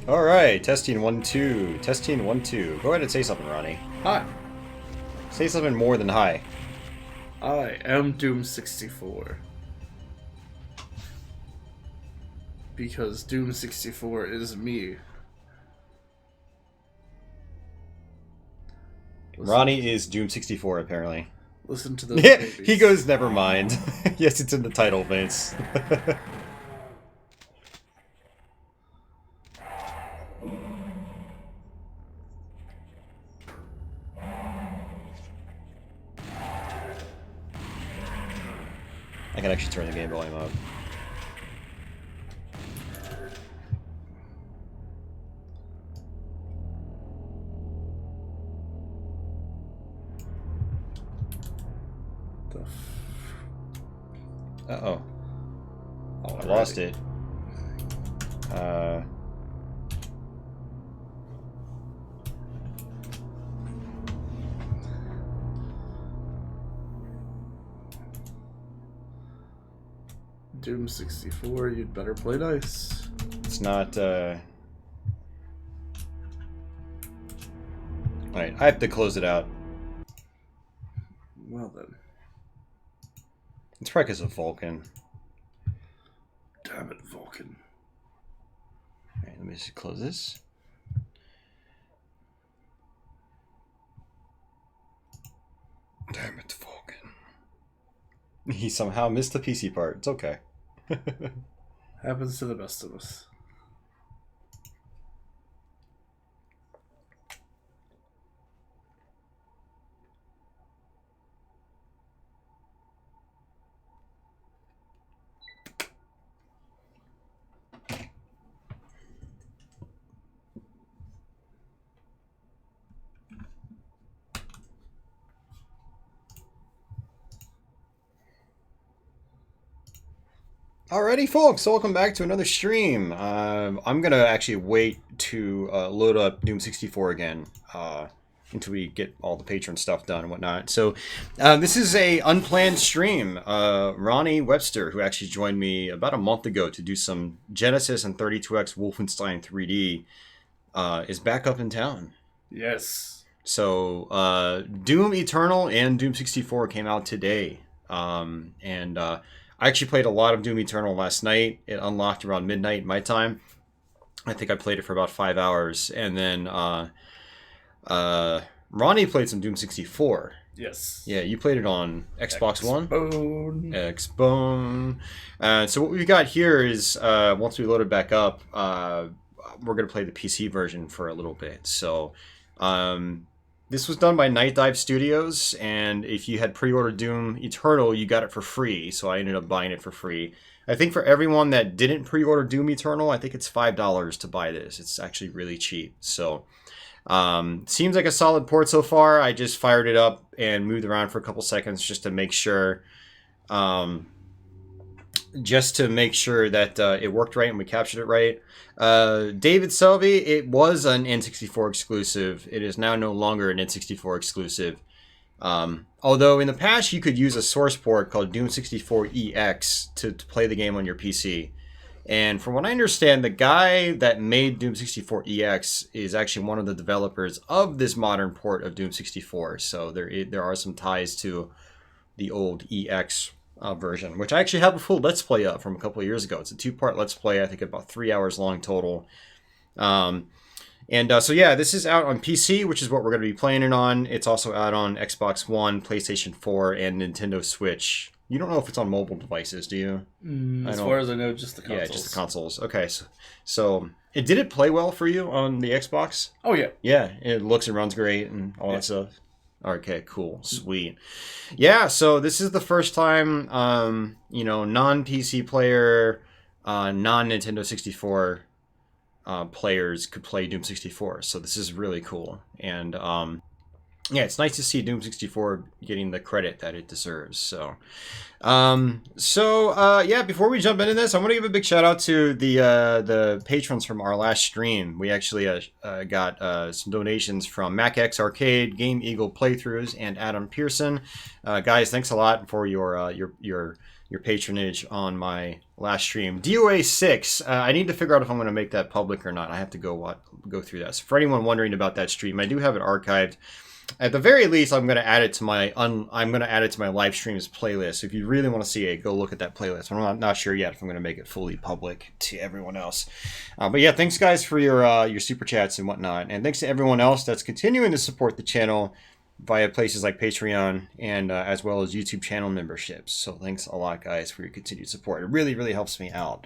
All right, testing 1 2, testing 1 2. Go ahead and say something, Ronnie. Hi, Say something more than hi. I am Doom 64. Because Doom 64 is me. Ronnie is Doom 64, apparently. Listen to those Yeah, babies. he goes, never mind. Yes, it's in the title, Vince. I can actually turn the game volume up. Uh-oh. I lost it. Doom 64, you'd better play nice. It's not, Alright, I have to close it out. Well then. It's probably because of Vulcan. Damn it, Vulcan. Alright, let me just close this. Damn it, Vulcan. He somehow missed the PC part. It's okay. Happens to the best of us. Alrighty, folks, welcome back to another stream. I'm gonna actually wait to load up Doom 64 again until we get all the patron stuff done and whatnot. So this is a unplanned stream. Ronnie Webster, who actually joined me about a month ago to do some Genesis and 32X Wolfenstein 3D, is back up in town. Yes. So Doom Eternal and Doom 64 came out today, and I actually played a lot of Doom Eternal last night. It unlocked around midnight my time. I think I played it for about 5 hours. And then Ronnie played some Doom 64. Yes. Yeah, you played it on Xbox One? Xbone. Xbone. So what we've got here is, once we load it back up, we're going to play the PC version for a little bit. So this was done by Night Dive Studios, and if you had pre-ordered Doom Eternal, you got it for free, so I ended up buying it for free. I think for everyone that didn't pre-order Doom Eternal, I think it's $5 to buy this. It's actually really cheap. So, seems like a solid port so far. I just fired it up and moved around for a couple seconds just to make sure, that it worked right and we captured it right. David Selvey, it was an N64 exclusive. It is now no longer an N64 exclusive. Although in the past you could use a source port called Doom 64 EX to play the game on your PC. And from what I understand, the guy that made Doom 64 EX is actually one of the developers of this modern port of Doom 64. So there are some ties to the old EX version, which I actually have a full Let's Play up from a couple of years ago. It's a 2-part Let's Play, I think about 3 hours long total. So yeah, this is out on PC, which is what we're going to be playing it on. It's also out on Xbox One, PlayStation 4, and Nintendo Switch. You don't know if it's on mobile devices, do you? As far as I know, just the consoles. Yeah, just the consoles. Okay, so did it play well for you on the Xbox? Oh, yeah. Yeah, it looks and runs great and all that stuff. Okay, cool, sweet. Yeah, so this is the first time, non-PC player, non-Nintendo 64 players could play Doom 64. So this is really cool. And yeah, it's nice to see Doom 64 getting the credit that it deserves. So, yeah, before we jump into this, I want to give a big shout out to the patrons from our last stream. We actually got some donations from MacX Arcade, Game Eagle Playthroughs, and Adam Pearson. Guys, thanks a lot for your patronage on my last stream. DOA 6, I need to figure out if I'm going to make that public or not. I have to go through that. So for anyone wondering about that stream, I do have it archived. At the very least, I'm going to add it to my live streams playlist. So if you really want to see it, go look at that playlist. I'm not sure yet if I'm going to make it fully public to everyone else. But yeah, thanks guys for your super chats and whatnot, and thanks to everyone else that's continuing to support the channel via places like Patreon and as well as YouTube channel memberships. So thanks a lot, guys, for your continued support. It really, really helps me out.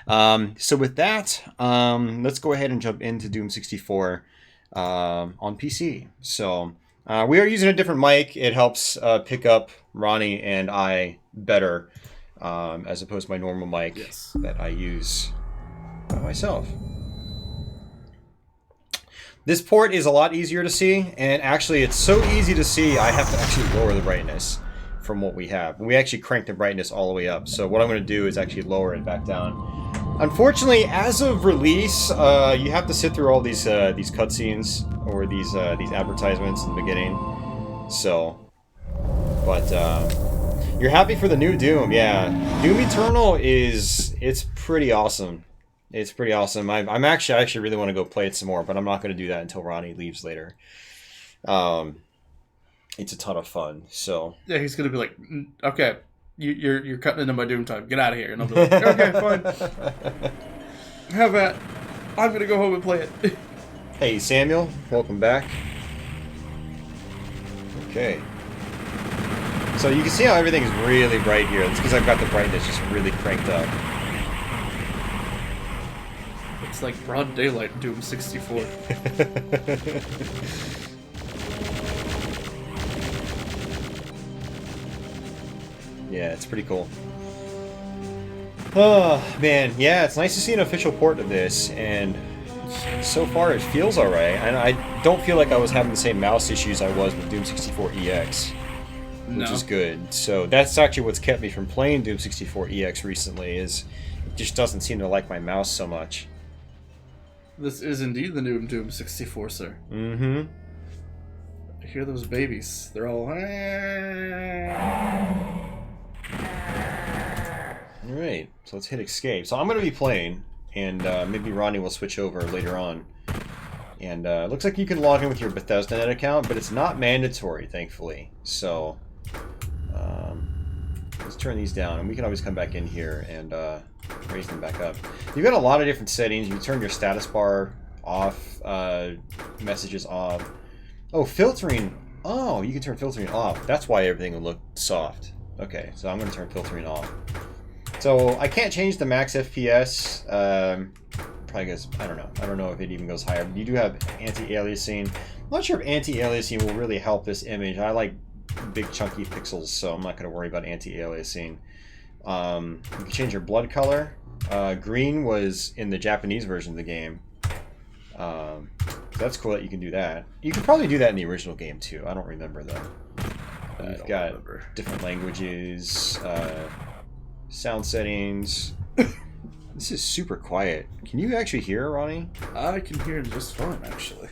So with that, let's go ahead and jump into Doom 64 on PC. So we are using a different mic. It helps pick up Ronnie and I better as opposed to my normal mic that I use by myself. This port is a lot easier to see, and actually it's so easy to see I have to actually lower the brightness from what we have. We actually cranked the brightness all the way up, so what I'm going to do is actually lower it back down. Unfortunately, as of release, you have to sit through all these cutscenes or these advertisements in the beginning. So, but you're happy for the new Doom, yeah. Doom Eternal it's pretty awesome. It's pretty awesome. I actually really want to go play it some more, but I'm not going to do that until Ronnie leaves later. It's a ton of fun. So yeah, he's going to be like, okay, you're cutting into my Doom time. Get out of here. And I'll be like, okay, fine. Have that. I'm going to go home and play it. Hey, Samuel, welcome back. Okay. So you can see how everything is really bright here. It's because I've got the brightness just really cranked up. It's like broad daylight in Doom 64. Yeah, it's pretty cool. Oh, man. Yeah, it's nice to see an official port of this, and so far it feels alright. And I don't feel like I was having the same mouse issues I was with Doom 64 EX, which is good. So that's actually what's kept me from playing Doom 64 EX recently, is it just doesn't seem to like my mouse so much. This is indeed the new Doom 64, sir. Mm-hmm. I hear those babies. They're all... Alright, so let's hit escape. So I'm going to be playing, and maybe Ronnie will switch over later on. And it looks like you can log in with your BethesdaNet account, but it's not mandatory, thankfully. So let's turn these down, and we can always come back in here and raise them back up. You've got a lot of different settings. You can turn your status bar off, messages off. Oh, filtering. Oh, you can turn filtering off. That's why everything will look soft. Okay, so I'm going to turn filtering off. So I can't change the max FPS. Probably goes, I don't know. I don't know if it even goes higher. But you do have anti-aliasing. I'm not sure if anti-aliasing will really help this image. I like big chunky pixels, so I'm not going to worry about anti-aliasing. You can change your blood color. Green was in the Japanese version of the game. So that's cool that you can do that. You can probably do that in the original game too. I don't remember though. You've got different languages, sound settings. This is super quiet. Can you actually hear, Ronnie? I can hear it just fine, actually.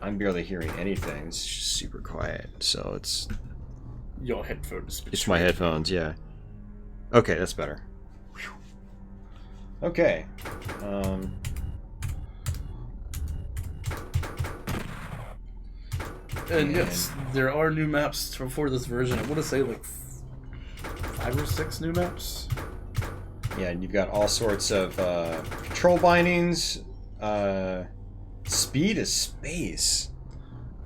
I'm barely hearing anything. It's just super quiet. So it's... Your headphones. It's my headphones, yeah. Okay, that's better. Whew. Okay. And yes, there are new maps for this version. I want to say like 5 or 6 new maps. Yeah, and you've got all sorts of control bindings. Speed is space.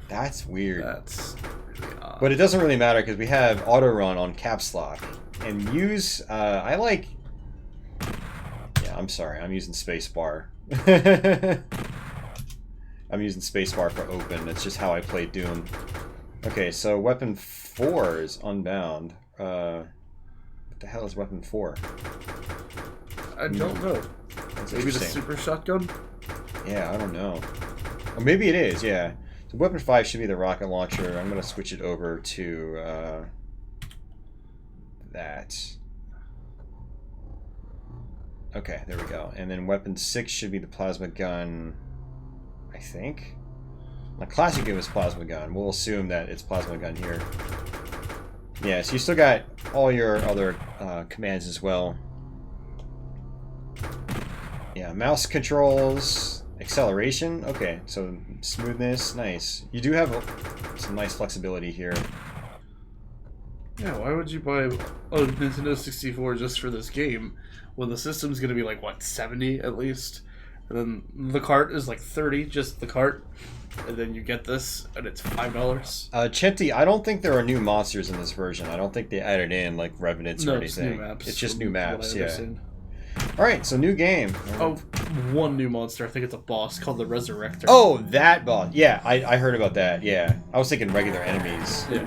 That's weird. That's really odd. But it doesn't really matter because we have auto run on caps lock. And use, I like... Yeah, I'm sorry. I'm using spacebar. I'm using spacebar for open. That's just how I play Doom. Okay, so weapon 4 is unbound. What the hell is weapon 4? I don't know. That's maybe the super shotgun? Yeah, I don't know. Or maybe it is, yeah. So weapon 5 should be the rocket launcher. I'm going to switch it over to that. Okay, there we go. And then weapon 6 should be the plasma gun, I think. My classic game is plasma gun. We'll assume that it's plasma gun here. Yeah, so you still got all your other commands as well. Yeah, mouse controls, acceleration. Okay, so smoothness, nice. You do have some nice flexibility here. Yeah, why would you buy a Nintendo 64 just for this game when the system's going to be like, what, 70 at least? And then the cart is like 30, just the cart. And then you get this, and it's $5. Chetty, I don't think there are new monsters in this version. I don't think they added in like revenants or anything. It's new maps. It's just new maps, yeah. Understand. All right, so new game. Oh, one new monster. I think it's a boss called the Resurrector. Oh, that boss. Yeah, I heard about that. Yeah, I was thinking regular enemies. Yeah.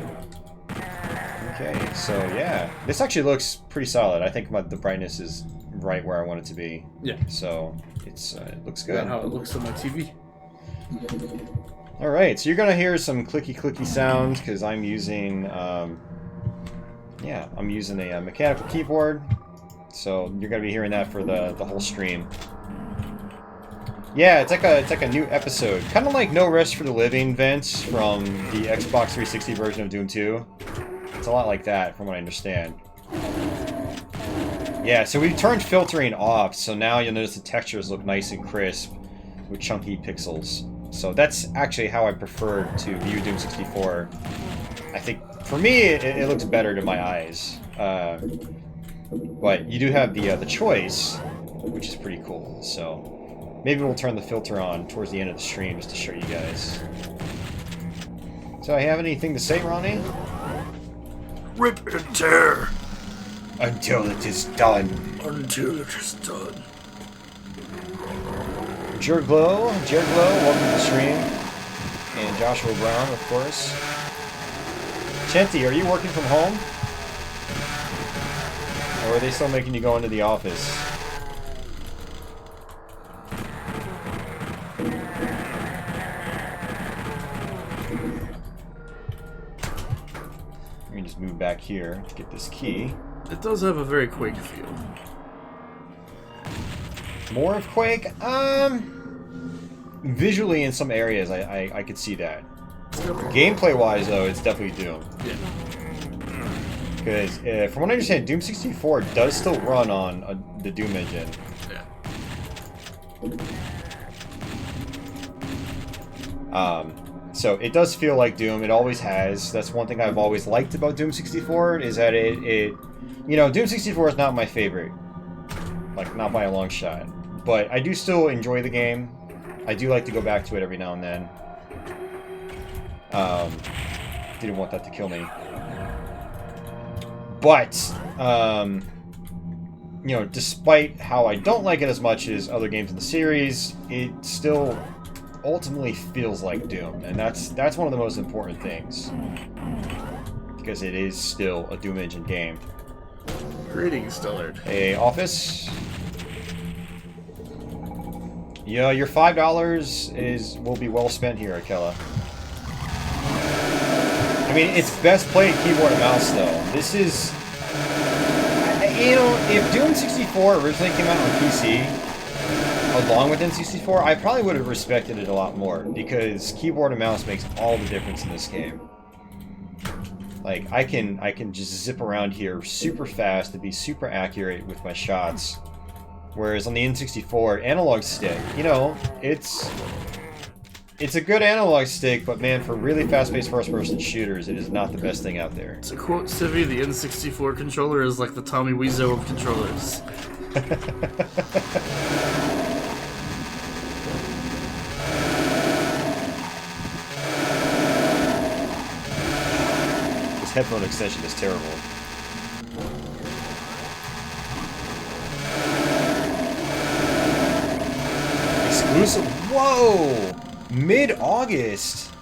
Okay, so yeah, this actually looks pretty solid. I think the brightness is right where I want it to be. Yeah. So it looks good. That's how it looks on my TV. All right, so you're gonna hear some clicky sounds because I'm using, I'm using a mechanical keyboard. So you're gonna be hearing that for the whole stream. Yeah, it's like a new episode, kind of like No Rest for the Living, Vince, from the Xbox 360 version of Doom 2. It's a lot like that, from what I understand. Yeah, so we turned filtering off, so now you'll notice the textures look nice and crisp with chunky pixels. So that's actually how I prefer to view Doom 64. I think for me it looks better to my eyes. But you do have the choice, which is pretty cool. So maybe we'll turn the filter on towards the end of the stream just to show you guys. So I have anything to say, Ronnie? Rip and tear. Until it is done. Until it is done. Jerglow, welcome to the stream. And Joshua Brown, of course. Chenty, are you working from home? Or are they still making you go into the office? Let me just move back here to get this key. It does have a very Quake feel. More of Quake? Visually in some areas I could see that. Gameplay-wise, though, it's definitely Doom. Yeah. Because, from what I understand, Doom 64 does still run on the Doom engine. Yeah. So it does feel like Doom. It always has. That's one thing I've always liked about Doom 64, is that it you know, Doom 64 is not my favorite. Like, not by a long shot. But I do still enjoy the game. I do like to go back to it every now and then. Didn't want that to kill me. But, you know, despite how I don't like it as much as other games in the series, it still ultimately feels like Doom. And that's one of the most important things. Because it is still a Doom engine game. Greetings, Dullard. Hey, office. Yeah, your $5 will be well spent here, Akela. I mean, it's best played keyboard and mouse, though. This is... You know, if Doom 64 originally came out on PC, along with N64, I probably would have respected it a lot more, because keyboard and mouse makes all the difference in this game. Like, I can just zip around here super fast to be super accurate with my shots. Whereas on the N64 analog stick, you know, it's a good analog stick, but man, for really fast-paced first-person shooters, it is not the best thing out there. To quote Civi, the N64 controller is like the Tommy Wiseau of controllers. This headphone extension is terrible. Exclusive? Whoa! Mid-August?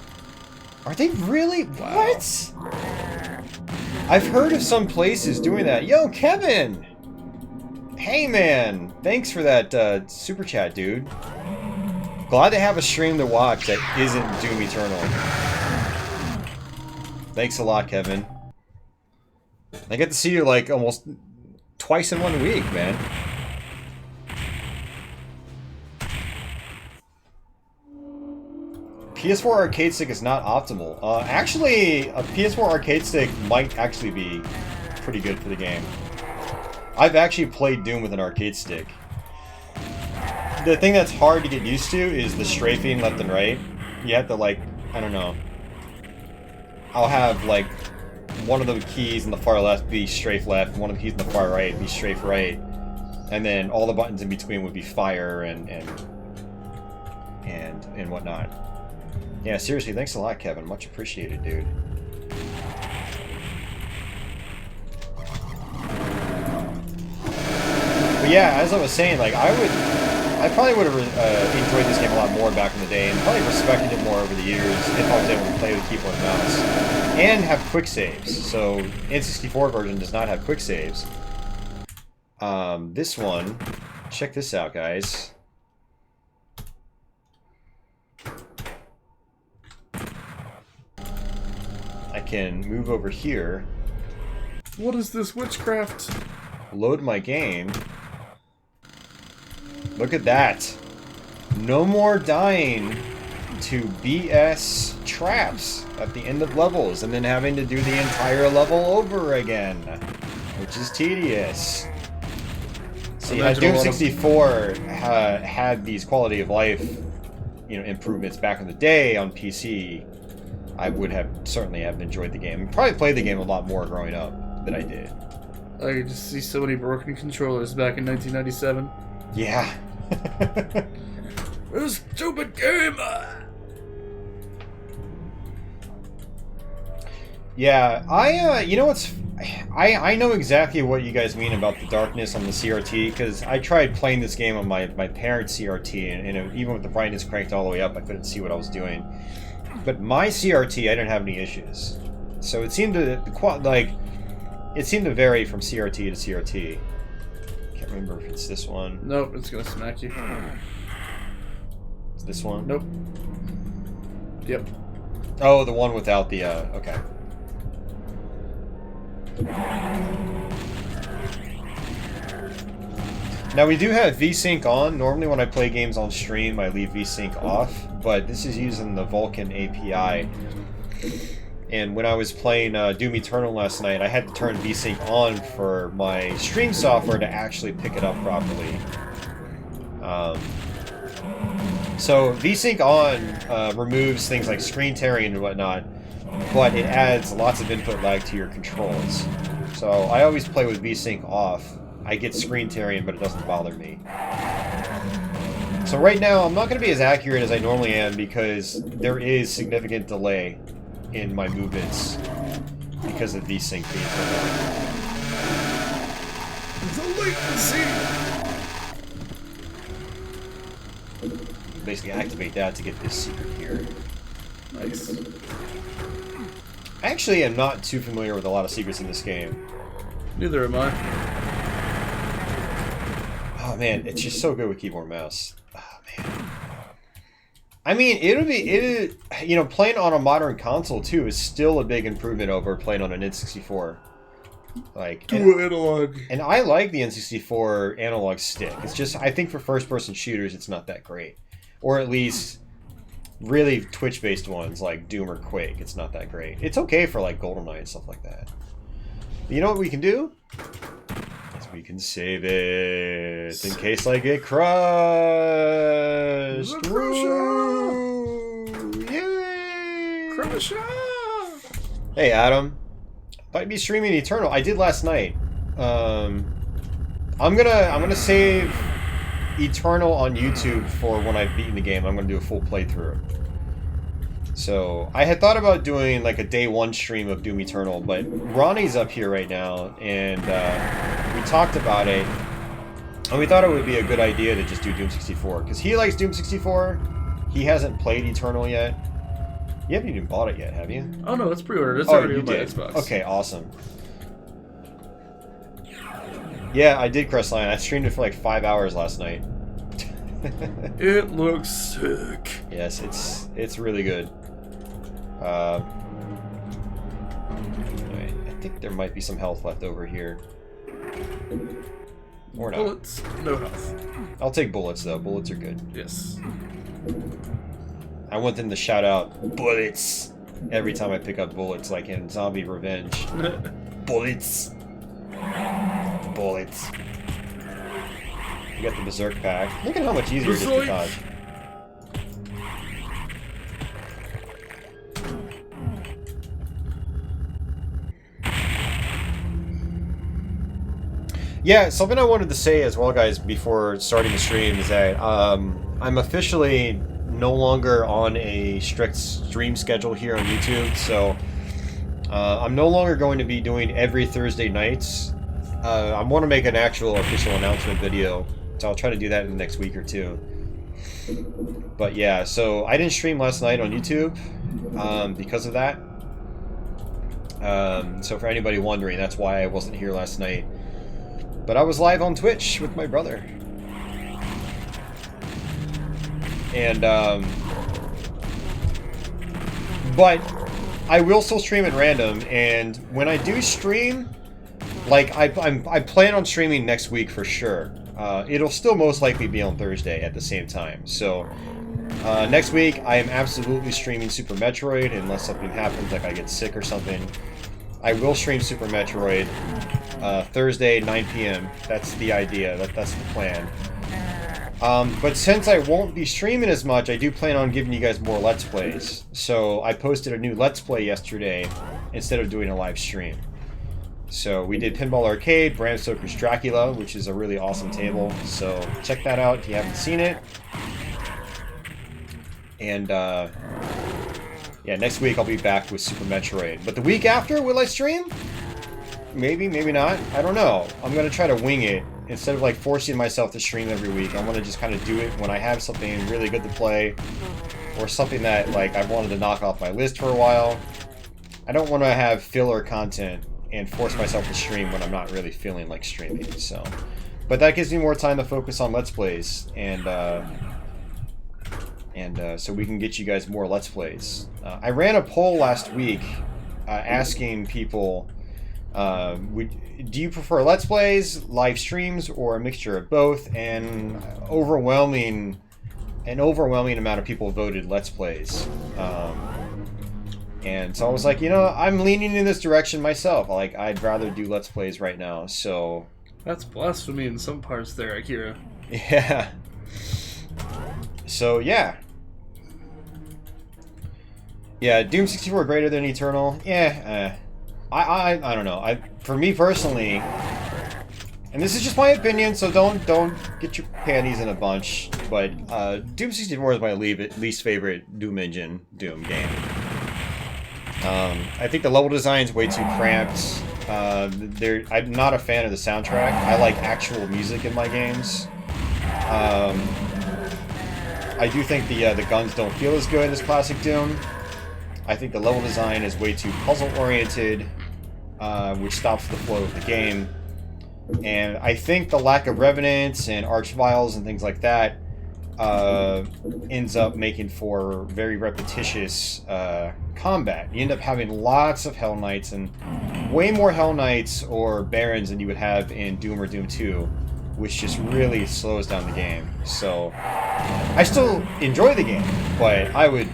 Are they really? Wow. What? I've heard of some places doing that. Yo, Kevin! Hey, man! Thanks for that super chat, dude. Glad to have a stream to watch that isn't Doom Eternal. Thanks a lot, Kevin. I get to see you like almost twice in 1 week, man. PS4 arcade stick is not optimal. Actually, a PS4 arcade stick might actually be pretty good for the game. I've actually played Doom with an arcade stick. The thing that's hard to get used to is the strafing left and right. You have to, like, I don't know. I'll have, like, one of the keys in the far left be strafe left, one of the keys in the far right be strafe right, and then all the buttons in between would be fire and whatnot. Yeah, seriously, thanks a lot, Kevin. Much appreciated, dude. But yeah, as I was saying, like, I probably would have enjoyed this game a lot more back in the day, and probably respected it more over the years if I was able to play with keyboard and mouse. And have quick saves. So, N64 version does not have quick saves. This one, check this out, guys. I can move over here. What is this witchcraft? Load my game. Look at that. No more dying to BS traps at the end of levels and then having to do the entire level over again, which is tedious. See, had Doom 64 had these quality of life, improvements back in the day on PC, I would have certainly have enjoyed the game. Probably played the game a lot more growing up than I did. I could just see so many broken controllers back in 1997. Yeah. This stupid game! Yeah, I know exactly what you guys mean about the darkness on the CRT, because I tried playing this game on my parents' CRT, and even with the brightness cranked all the way up, I couldn't see what I was doing. But my CRT, I didn't have any issues. So it seemed to, it seemed to vary from CRT to CRT. Can't remember if it's this one. Nope, it's gonna smack you. It's this one? Nope. Yep. Oh, the one without the, okay. Now we do have VSync on. Normally when I play games on stream, I leave VSync off, but this is using the Vulkan API. And when I was playing Doom Eternal last night, I had to turn VSync on for my stream software to actually pick it up properly. So VSync on removes things like screen tearing and whatnot, but it adds lots of input lag to your controls. So I always play with VSync off. I get screen tearing, but it doesn't bother me. So right now, I'm not going to be as accurate as I normally am because there is significant delay in my movements because of VSync being turned on. The latency! Basically activate that to get this secret here. Nice. I actually am not too familiar with a lot of secrets in this game. Neither am I. Oh man, it's just so good with keyboard and mouse. Oh man. I mean, playing on a modern console too is still a big improvement over playing on an N64. Dual analog. And I like the N64 analog stick. It's just, I think for first-person shooters, it's not that great. Or at least really Twitch-based ones like Doom or Quake, it's not that great. It's okay for like GoldenEye and stuff like that. But you know what we can do? Is we can save it in case I get crushed. Woo! Yay! Crusher! Hey Adam, might be streaming Eternal. I did last night. I'm gonna save Eternal on YouTube for when I've beaten the game. I'm gonna do a full playthrough. So I had thought about doing like a day one stream of Doom Eternal, but Ronnie's up here right now, and we talked about it, and we thought it would be a good idea to just do Doom 64 because he likes Doom 64. He hasn't played Eternal yet. You haven't even bought it yet, have you? Oh no, it's pre-ordered. It's already on my Xbox. Okay, awesome. Yeah, I did Crestline. I streamed it for like 5 hours last night. It looks sick. Yes, it's really good. Wait, I think there might be some health left over here. Or not. Bullets, no health. I'll take bullets though. Bullets are good. Yes. I want them to shout out bullets every time I pick up bullets, like in Zombie Revenge. Bullets. Bullets. You got the Berserk pack. Look at how much easier it is to dodge. Yeah, something I wanted to say as well, guys, before starting the stream is that I'm officially no longer on a strict stream schedule here on YouTube, so I'm no longer going to be doing every Thursday nights. I want to make an actual official announcement video, so I'll try to do that in the next week or two. But yeah, so I didn't stream last night on YouTube because of that. So for anybody wondering, that's why I wasn't here last night. But I was live on Twitch with my brother. And, but I will still stream at random, and when I do stream, like, I plan on streaming next week for sure. It'll still most likely be on Thursday at the same time. So, next week, I am absolutely streaming Super Metroid, unless something happens, like I get sick or something. I will stream Super Metroid Thursday, 9 p.m. That's the idea. That's the plan. But since I won't be streaming as much, I do plan on giving you guys more Let's Plays. So I posted a new Let's Play yesterday instead of doing a live stream. So we did Pinball Arcade, Bram Stoker's Dracula, which is a really awesome table. So check that out if you haven't seen it. And yeah, next week I'll be back with Super Metroid. But the week after, will I stream? Maybe, maybe not. I don't know. I'm going to try to wing it. Instead of like forcing myself to stream every week, I want to just kind of do it when I have something really good to play. Or something that like I've wanted to knock off my list for a while. I don't want to have filler content and force myself to stream when I'm not really feeling like streaming. So, but that gives me more time to focus on Let's Plays. And so we can get you guys more Let's Plays. I ran a poll last week asking people... do you prefer Let's Plays, live streams, or a mixture of both? And an overwhelming amount of people voted Let's Plays. And so I was like, you know, I'm leaning in this direction myself. Like, I'd rather do Let's Plays right now, so... That's blasphemy in some parts there, Akira. Yeah. So, yeah. Yeah, Doom 64 greater than Eternal? Yeah, I don't know. For me personally, and this is just my opinion, so don't get your panties in a bunch. But Doom 64 is my least favorite Doom engine Doom game. I think the level design is way too cramped. I'm not a fan of the soundtrack. I like actual music in my games. I do think the guns don't feel as good as classic Doom. I think the level design is way too puzzle-oriented, which stops the flow of the game. And I think the lack of revenants and archviles and things like that ends up making for very repetitious combat. You end up having lots of Hell Knights, and way more Hell Knights or Barons than you would have in Doom or Doom 2, which just really slows down the game. So I still enjoy the game, but I would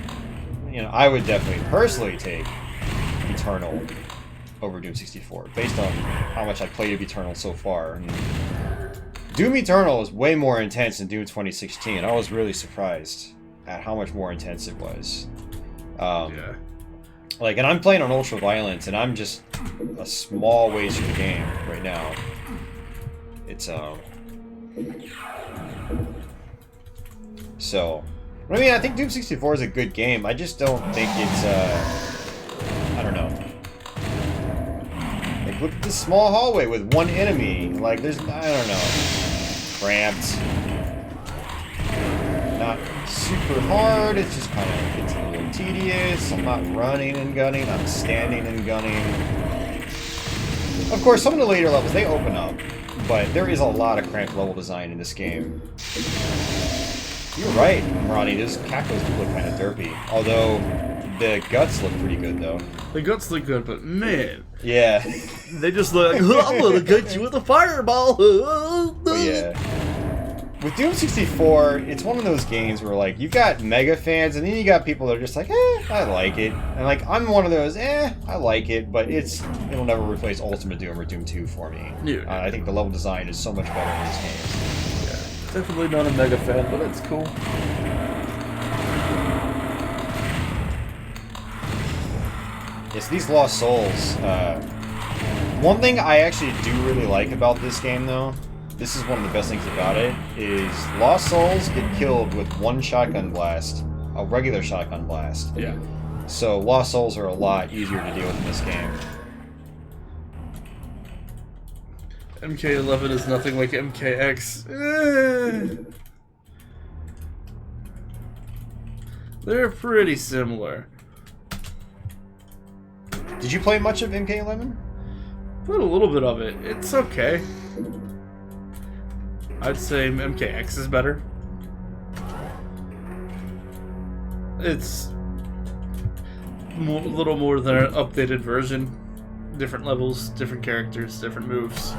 definitely personally take Eternal over Doom 64, based on how much I played of Eternal so far. And Doom Eternal is way more intense than Doom 2016. I was really surprised at how much more intense it was. Yeah. Like, and I'm playing on Ultra Violence, and I'm just a small ways through the game right now. It's, so... I mean, I think Doom 64 is a good game. I just don't think it's, I don't know. Like, look at this small hallway with one enemy. Like, there's, I don't know. Cramped. Not super hard. It's just kind of, it's a little tedious. I'm not running and gunning. I'm standing and gunning. Of course, some of the later levels, they open up. But there is a lot of cramped level design in this game. You're right, Ronnie. Those cacos do look kind of derpy. Although, the guts look pretty good, though. The guts look good, but man, Yeah. they just look like, I'm gonna get you with a fireball. But yeah. With Doom 64, it's one of those games where, like, you've got mega fans, and then you got people that are just like, I like it. And, like, I'm one of those, I like it, but it'll never replace Ultimate Doom or Doom 2 for me. Yeah. I think the level design is so much better in these games. Yeah. Definitely not a mega fan, but it's cool. Yes, these Lost Souls, one thing I actually do really like about this game, though, this is one of the best things about it, is Lost Souls get killed with one shotgun blast, a regular shotgun blast. Yeah. So Lost Souls are a lot easier to deal with in this game. MK11 is nothing like MKX. They're pretty similar. Did you play much of MK11? Played a little bit of it. It's okay. I'd say MKX is better. It's a little more than an updated version. Different levels, different characters, different moves.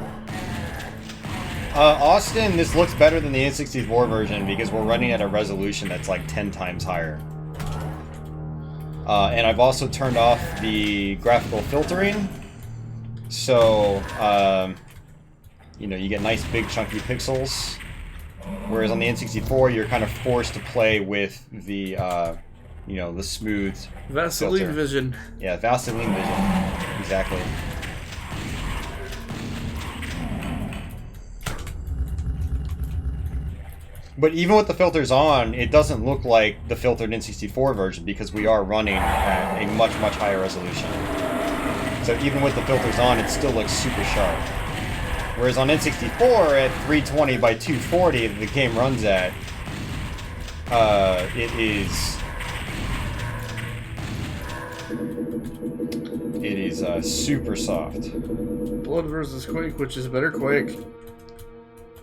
Austin, this looks better than the N64 version because we're running at a resolution that's like 10 times higher. And I've also turned off the graphical filtering. So, you get nice big chunky pixels. Whereas on the N64, you're kind of forced to play with the, the smooth Vaseline filter. vision. Yeah, Vaseline vision. Exactly. But even with the filters on, it doesn't look like the filtered N64 version because we are running at a much, much higher resolution. So even with the filters on, it still looks super sharp. Whereas on N64, at 320 by 240 that the game runs at, it is super soft. Blood versus Quake, which is better Quake.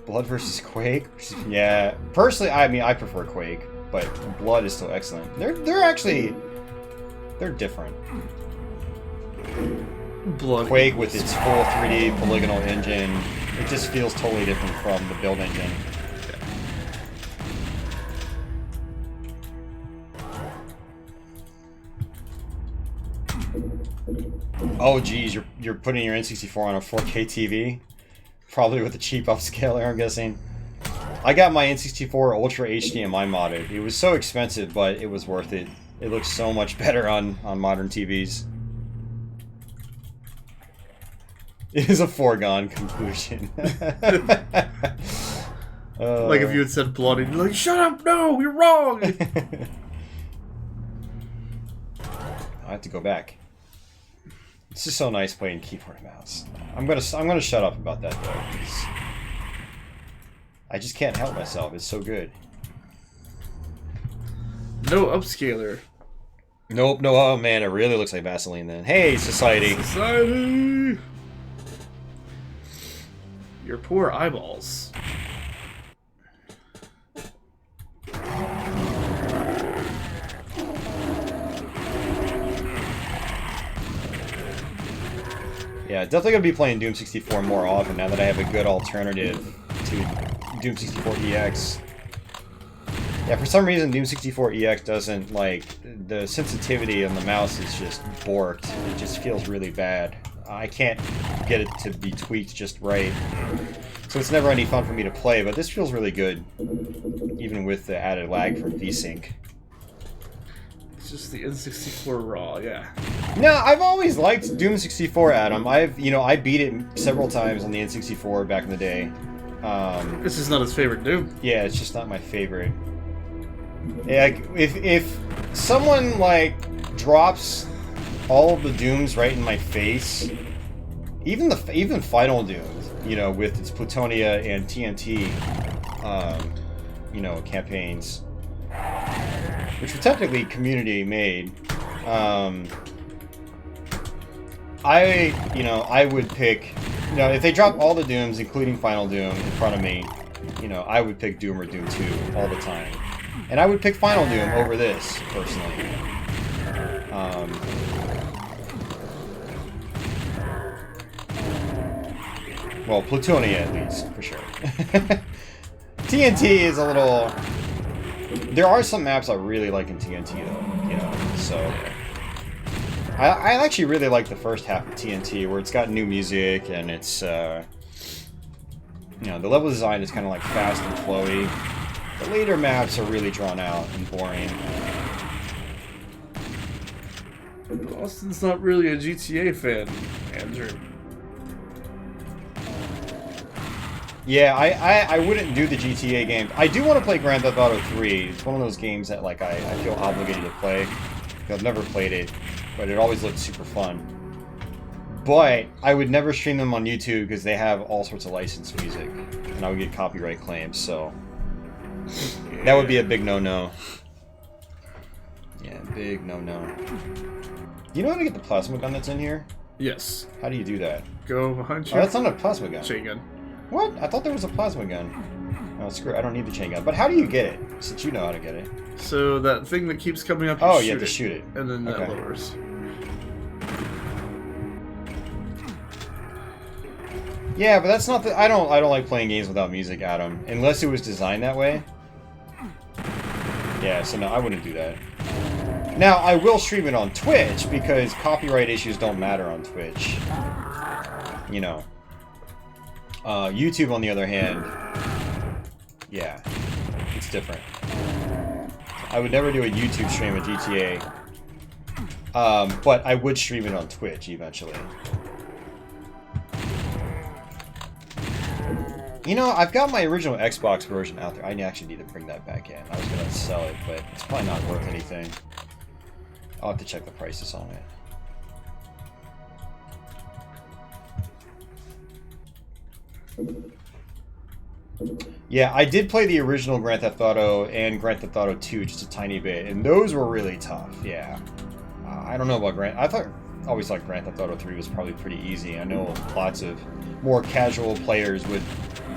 Blood versus Quake? Yeah. Personally, I prefer Quake, but Blood is still excellent. They're actually different. Blood. Quake with its full 3D polygonal engine, it just feels totally different from the build engine. Oh geez, you're putting your N64 on a 4K TV? Probably with a cheap upscaler, I'm guessing. I got my N64 Ultra HDMI modded. It was so expensive, but it was worth it. It looks so much better on modern TVs. It is a foregone conclusion. Like if you had said blood, and you're like, shut up, no, you're wrong! I have to go back. It's just so nice playing keyboard and mouse. I'm gonna shut up about that though, because I just can't help myself. It's so good. No upscaler. Nope, no. Oh man, it really looks like Vaseline then. Hey, society. Society. Your poor eyeballs. Yeah, definitely gonna be playing Doom 64 more often now that I have a good alternative to Doom 64 EX. Yeah, for some reason Doom 64 EX doesn't, like, the sensitivity on the mouse is just borked. It just feels really bad. I can't get it to be tweaked just right. So it's never any fun for me to play, but this feels really good. Even with the added lag from VSync. It's just the N64 raw, yeah. No, I've always liked Doom 64, Adam. I beat it several times on the N64 back in the day. This is not his favorite Doom. Yeah, it's just not my favorite. Yeah, if someone like drops all of the Dooms right in my face, even Final Doom, with its Plutonia and TNT, campaigns, which were technically community made. I would pick, if they drop all the Dooms, including Final Doom, in front of me, I would pick Doom or Doom 2 all the time. And I would pick Final Doom over this, personally. Well, Plutonia at least, for sure. TNT is a little... There are some maps I really like in TNT, though, you know, so... I actually really like the first half of TNT, where it's got new music, and it's, you know, the level design is kind of like fast and flowy. The later maps are really drawn out and boring. Austin's not really a GTA fan, Andrew. Yeah, I wouldn't do the GTA games. I do want to play Grand Theft Auto 3. It's one of those games that like I feel obligated to play. I've never played it, but it always looked super fun. But I would never stream them on YouTube because they have all sorts of licensed music, and I would get copyright claims. So yeah. That would be a big no-no. Yeah, big no-no. Do you know how to get the plasma gun that's in here? Yes. How do you do that? Go behind you. Oh, that's not a plasma gun. Chain gun. What? I thought there was a plasma gun. Oh, screw it. I don't need the chain gun. But how do you get it? Since you know how to get it. So that thing that keeps coming up, you have to shoot it. And then that lowers. Yeah, but that's not the... I don't like playing games without music, Adam. Unless it was designed that way. Yeah, so no, I wouldn't do that. Now, I will stream it on Twitch, because copyright issues don't matter on Twitch. You know. YouTube, on the other hand, yeah, it's different. I would never do a YouTube stream of GTA, but I would stream it on Twitch eventually. You know, I've got my original Xbox version out there. I actually need to bring that back in. I was going to sell it, but it's probably not worth anything. I'll have to check the prices on it. Yeah, I did play the original Grand Theft Auto and Grand Theft Auto 2 just a tiny bit, and those were really tough, yeah. I don't know about I always thought Grand Theft Auto 3 was probably pretty easy. I know lots of more casual players would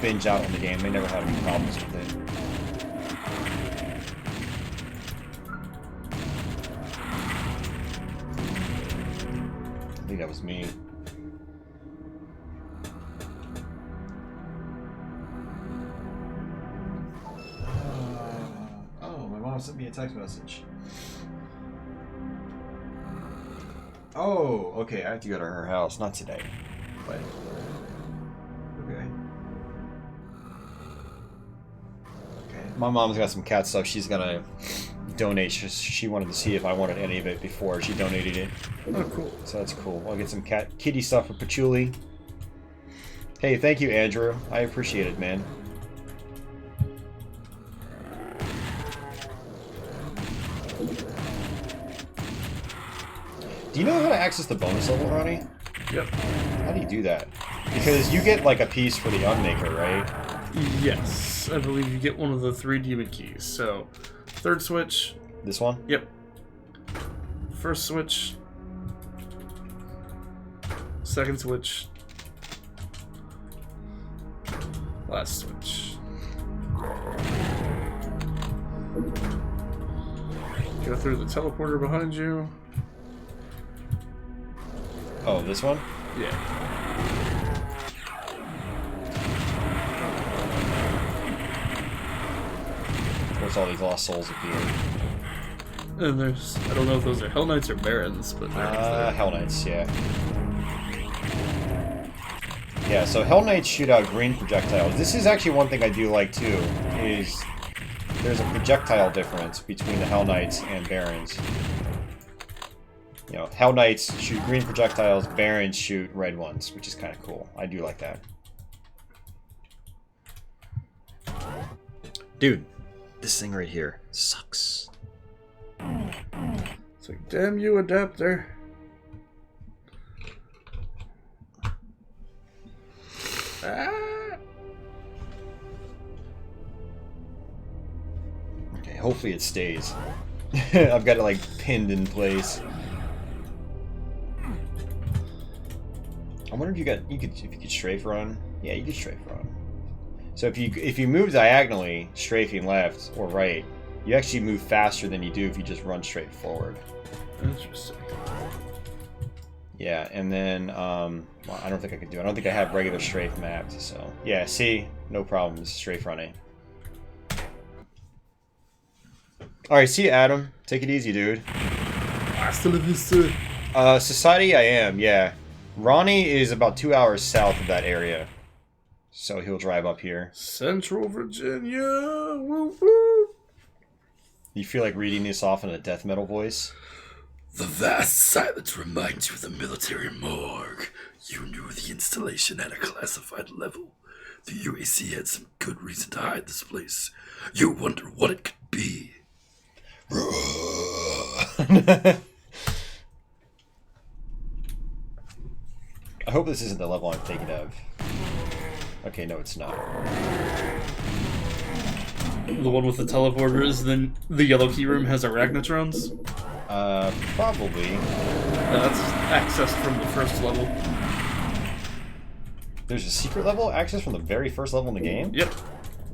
binge out on the game. They never had any problems with it. I think that was me. Sent me a text message. Oh, okay, I have to go to her house. Not today, but okay. Okay, my mom's got some cat stuff she's gonna donate. She wanted to see if I wanted any of it before she donated it. Oh, cool. So that's cool. I'll get some kitty stuff for Patchouli. Hey, thank you, Andrew. I appreciate it, man. Do you know how to access the bonus level, Ronnie? Yep. How do you do that? Because you get like a piece for the Unmaker, right? Yes. I believe you get one of the 3 demon keys. So, third switch. This one? Yep. First switch. Second switch. Last switch. Go through the teleporter behind you. Oh, this one? Yeah. Where's all these lost souls appear? And there's, I don't know if those are Hell Knights or Barons, but Hell Knights, yeah. Yeah, so Hell Knights shoot out green projectiles. This is actually one thing I do like too, is there's a projectile difference between the Hell Knights and Barons. You know, Hell Knights shoot green projectiles, Barons shoot red ones, which is kind of cool. I do like that. Dude, this thing right here sucks. It's like, damn you, adapter. Ah. Okay, hopefully it stays. I've got it like pinned in place. I wonder if if you could strafe run. Yeah, you could strafe run. So if you move diagonally, strafing left or right, You actually move faster than you do if you just run straight forward. Interesting. Yeah, and then, well, I don't think I can do it. I don't think I have regular strafe mapped, so... Yeah, see? No problems, strafe running. Alright, see you, Adam. Take it easy, dude. Hasta la vista. Society, I am, yeah. Ronnie is about 2 hours south of that area. So he'll drive up here. Central Virginia. Woo woo. You feel like reading this off in a death metal voice? The vast silence reminds you of the military morgue. You knew the installation had a classified level. The UAC had some good reason to hide this place. You wonder what it could be. I hope this isn't the level I'm thinking of. Okay, no, it's not. The one with the teleporters, then the yellow key room has arachnotrons. Probably. That's accessed from the first level. There's a secret level access from the very first level in the game? Yep.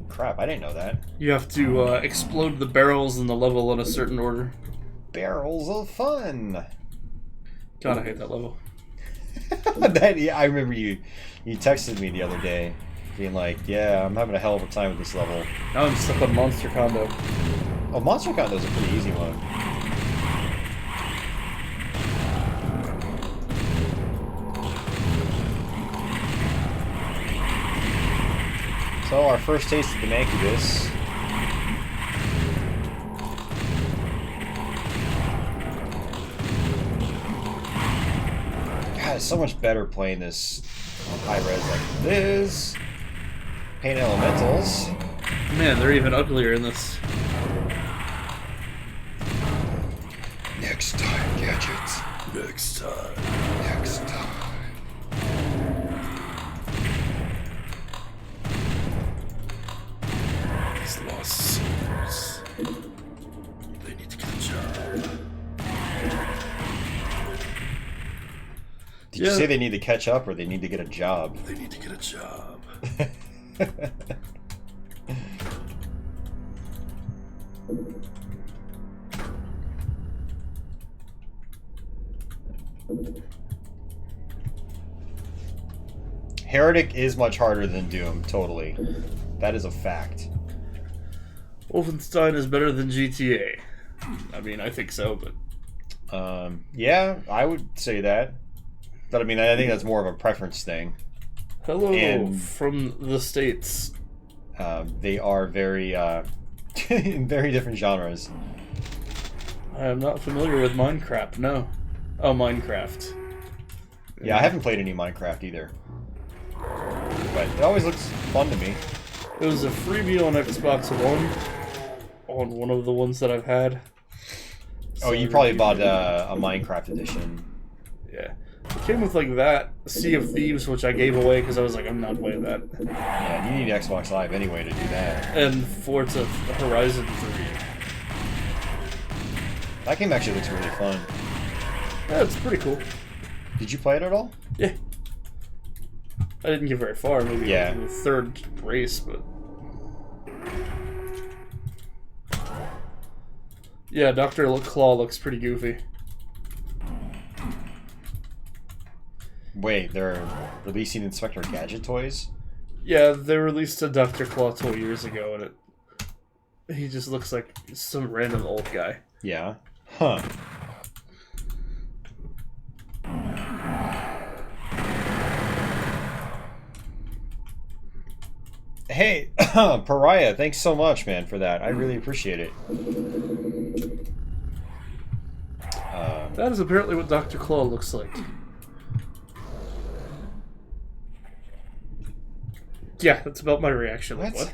Crap, I didn't know that. You have to explode the barrels in the level in a certain order. Barrels of fun! God, I hate that level. Yeah, I remember you texted me the other day, being like, yeah, I'm having a hell of a time with this level. Now I'm stuck on Monster Condo. Oh, Monster Condo's a pretty easy one. So, our first taste of the Mancubus. God, it's so much better playing this on high res like this. Paint elementals. Man, they're even uglier in this. Next time, gadgets. Next time. Next time. These lost souls. They need to get a job. Did you say they need to catch up or they need to get a job? They need to get a job. Heretic is much harder than Doom, totally. That is a fact. Wolfenstein is better than GTA. I mean, I think so, but... Yeah, I would say that. But I mean, I think that's more of a preference thing. Hello And- from the States. They are very, in very different genres. I am not familiar with Minecraft, no. Oh, Minecraft. Yeah, I haven't played any Minecraft either. But it always looks fun to me. It was a freebie on Xbox One. On one of the ones that I've had. Oh, you probably bought a Minecraft edition. Yeah. It came with like that, Sea of Thieves, which I gave away because I was like, I'm not playing that. Yeah, you need Xbox Live anyway to do that. And Forza Horizon 3. That game actually looks really fun. Yeah, it's pretty cool. Did you play it at all? Yeah. I didn't get very far, maybe Yeah. in the third race, but... Yeah, Dr. Claw looks pretty goofy. Wait, they're releasing Inspector Gadget toys? Yeah, they released a Dr. Claw toy years ago, and he just looks like some random old guy. Yeah. Huh. Hey, Pariah, thanks so much, man, for that. I really appreciate it. That is apparently what Dr. Claw looks like. Yeah, that's about my reaction. Like, What?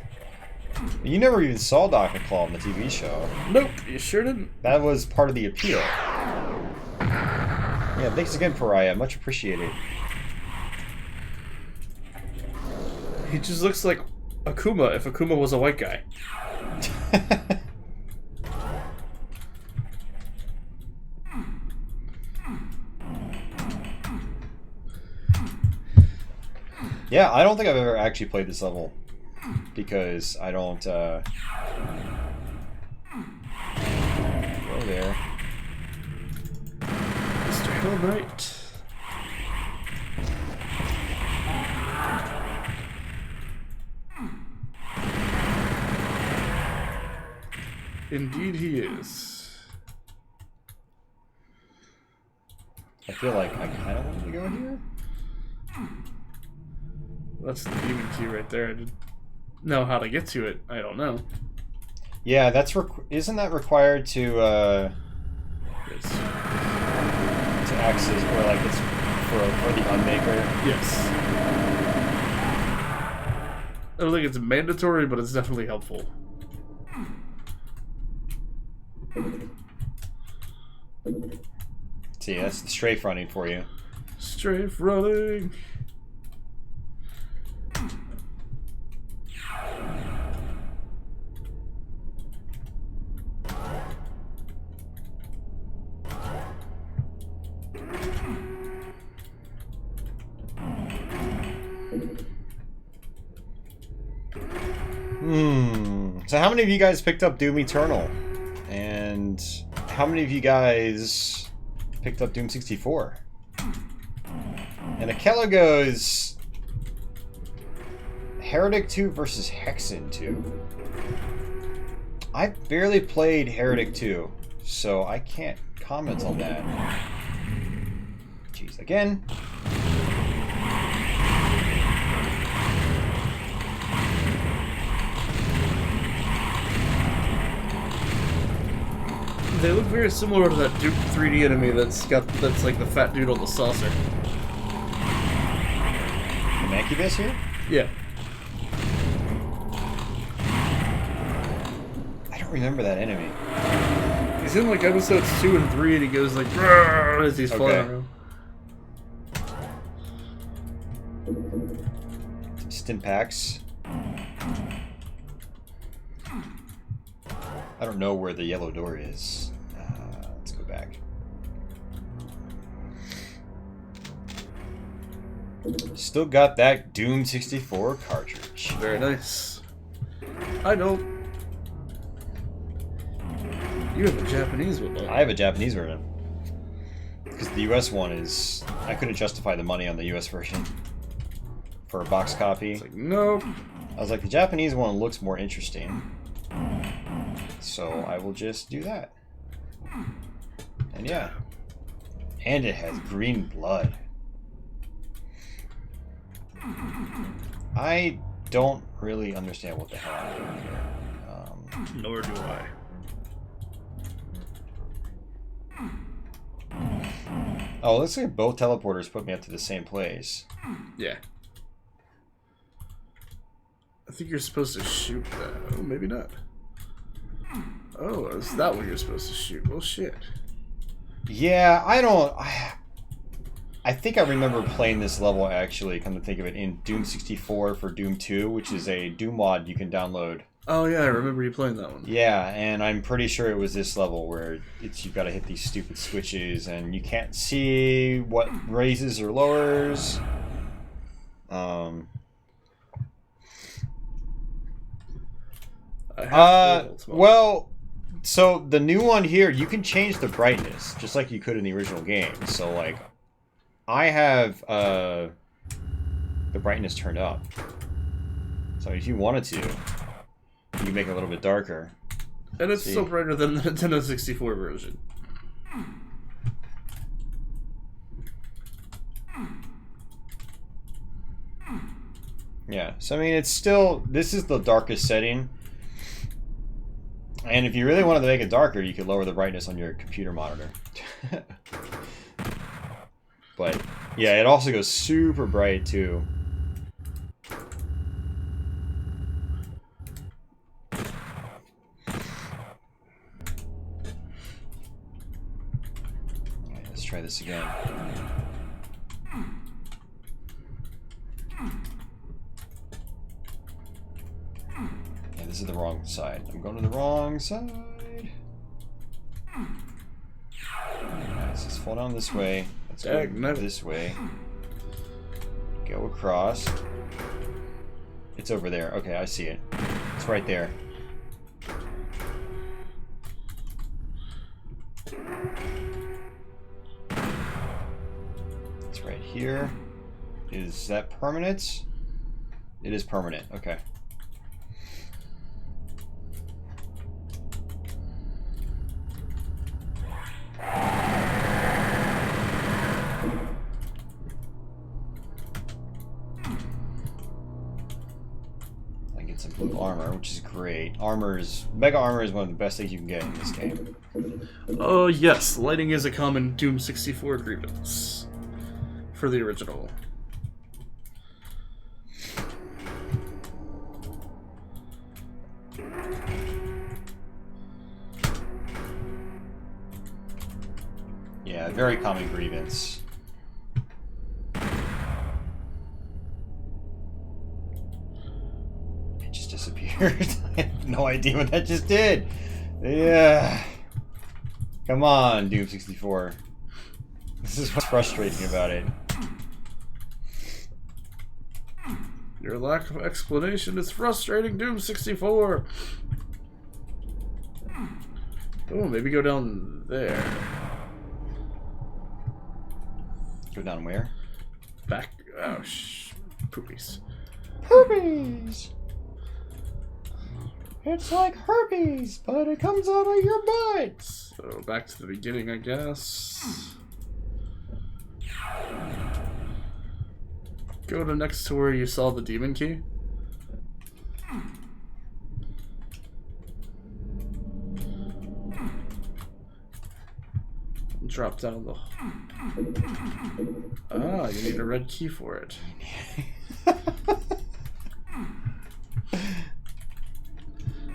You never even saw Dr. Claw on the TV show. Nope, you sure didn't. That was part of the appeal. Yeah, thanks again, Pariah. Much appreciated. He just looks like Akuma if Akuma was a white guy. Yeah, I don't think I've ever actually played this level because I don't there. Mr. Hill Knight. Indeed he is. I feel like I kind of wanted to go here. That's the demon key right there. I didn't know how to get to it. I don't know. Yeah, that's isn't that required to Yes. access, or like it's for the unmaker? Yes. I don't think it's mandatory, but it's definitely helpful. See, that's the strafe running for you. Strafe running. So how many of you guys picked up Doom Eternal? And how many of you guys picked up Doom 64? And Akela goes Heretic 2 versus Hexen 2. I've barely played Heretic 2, so I can't comment on that. Jeez, again. They look very similar to that Duke 3D enemy that's like the fat dude on the saucer. The Mancubus here? Yeah. I don't remember that enemy. He's in like episodes 2 and 3 and he goes like "Rrrr" as he's flying around. Stimpaks. I don't know where the yellow door is. Let's go back. Still got that Doom 64 cartridge. Very nice. I don't. You have a Japanese one, though. I have a Japanese version. Because the US one is... I couldn't justify the money on the US version. For a box copy. It's like, nope. I was like, the Japanese one looks more interesting. So I will just do that. And yeah. And it has green blood. I don't really understand what the hell I'm doing here. Nor do I. Oh, looks like both teleporters put me up to the same place. Yeah. I think you're supposed to shoot that. Oh, maybe not. Oh, is that what you're supposed to shoot? Well, shit. Yeah, I think I remember playing this level, actually, come to think of it, in Doom 64 for Doom 2, which is a Doom mod you can download. Oh, yeah, I remember you playing that one. Yeah, and I'm pretty sure it was this level where you've got to hit these stupid switches, and you can't see what raises or lowers. Well, so the new one here, you can change the brightness, just like you could in the original game. So, like, I have the brightness turned up. So if you wanted to, you can make it a little bit darker. And it's still brighter than the Nintendo 64 version. Yeah, so I mean, it's still, this is the darkest setting. And if you really wanted to make it darker, you could lower the brightness on your computer monitor. But, yeah, it also goes super bright, too. Alright, let's try this again. Yeah, this is the wrong side. I'm going to the wrong side. Let's just fall down this way. Let's go this way. Go across. It's over there. Okay, I see it. It's right there. here. Is that permanent? It is permanent. Okay. I get some blue armor, which is great. Mega armor is one of the best things you can get in this game. Oh yes, lighting is a common Doom 64 grievance for the original. Yeah, very common grievance. It just disappeared. I have no idea what that just did. Yeah. Come on, Doom 64. This is what's frustrating about it. Your lack of explanation is frustrating, Doom 64. Oh, maybe go down there. Go down where? Back. Oh, poopies. Herpes! It's like herpes, but it comes out of your butt! So, back to the beginning, I guess. Go to next to where you saw the demon key. Drop down the... Ah, you need a red key for it.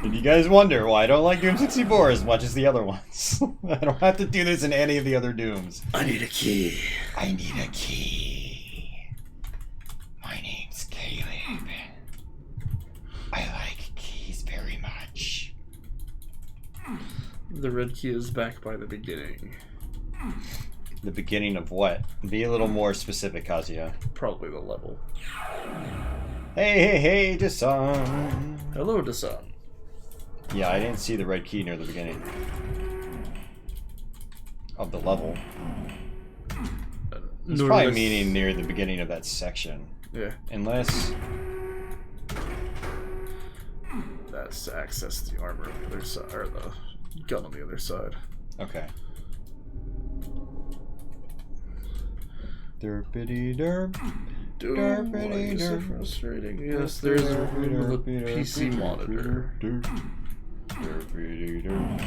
If you guys wonder why I don't like Doom 64 as much as the other ones, I don't have to do this in any of the other Dooms. I need a key. I need a key. My name's Caleb. I like keys very much. The red key is back by the beginning. The beginning of what? Be a little more specific, Kazuya. Probably the level. Hey, Dasan. Hello, Dasan. Yeah, I didn't see the red key near the beginning of the level. It's probably meaning near the beginning of that section. Yeah. Unless... That's to access the armor on the other side, or the gun on the other side. Okay. Derpity derp. Doom, why are you so frustrating? Yes, there's a room with a PC monitor. Derpity derp.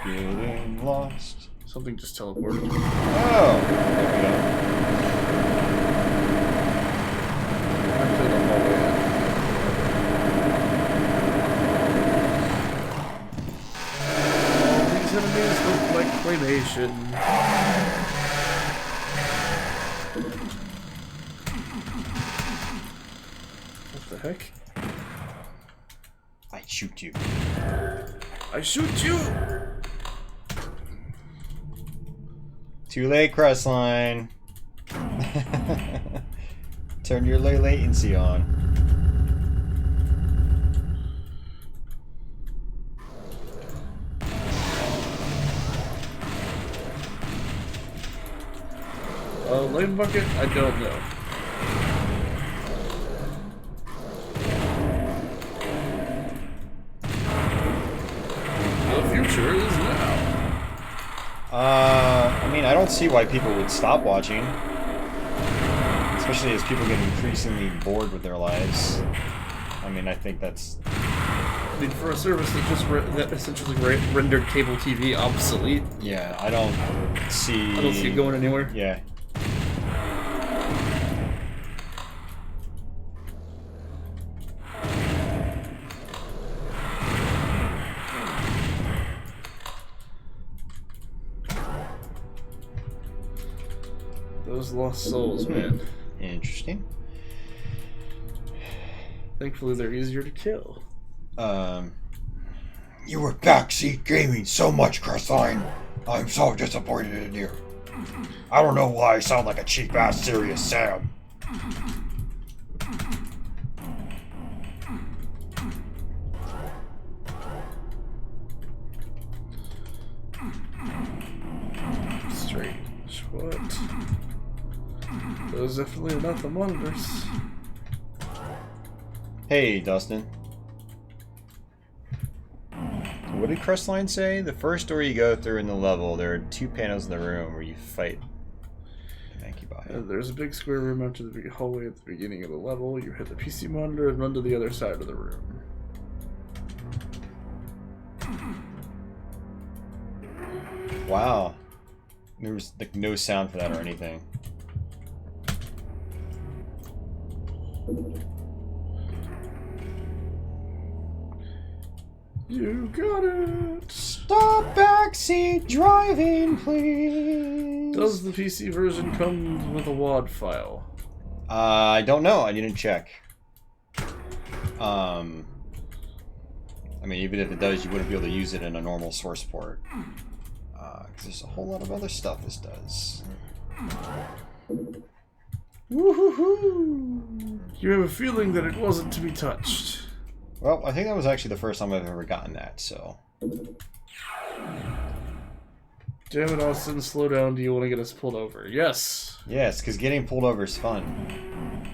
Getting lost. Something just teleported. Oh! There we go. Actually, the hallway. All these enemies look like claymation. What the heck? I shoot you. I shoot you! Too late, Crestline. Turn your low latency on. Lane bucket? I don't know. The future is now. I mean, I don't see why people would stop watching. Especially as people get increasingly bored with their lives. I mean, I think that's... I mean, for a service that just that essentially rendered cable TV obsolete. Yeah, I don't see it going anywhere. Yeah. Those lost souls, man. Interesting. Thankfully, they're easier to kill. You were backseat gaming so much, Crestline. I'm so disappointed in you. I don't know why I sound like a cheap-ass Serious Sam. Strange. What? those definitely are not the monitors. Hey, Dustin. What did Crestline say? The first door you go through in the level, there are 2 panels in the room where you fight. There's a big square room out to the big hallway at the beginning of the level. You hit the PC monitor and run to the other side of the room. Wow. There was like no sound for that or anything. You got it! Stop backseat driving, please! Does the PC version come with a WAD file? I don't know. I didn't check. I mean, even if it does, you wouldn't be able to use it in a normal source port. 'Cause there's a whole lot of other stuff this does. Woohoo! You have a feeling that it wasn't to be touched. Well, I think that was actually the first time I've ever gotten that, so... Damn it, Austin, slow down. Do you want to get us pulled over? Yes! Yes, because getting pulled over is fun.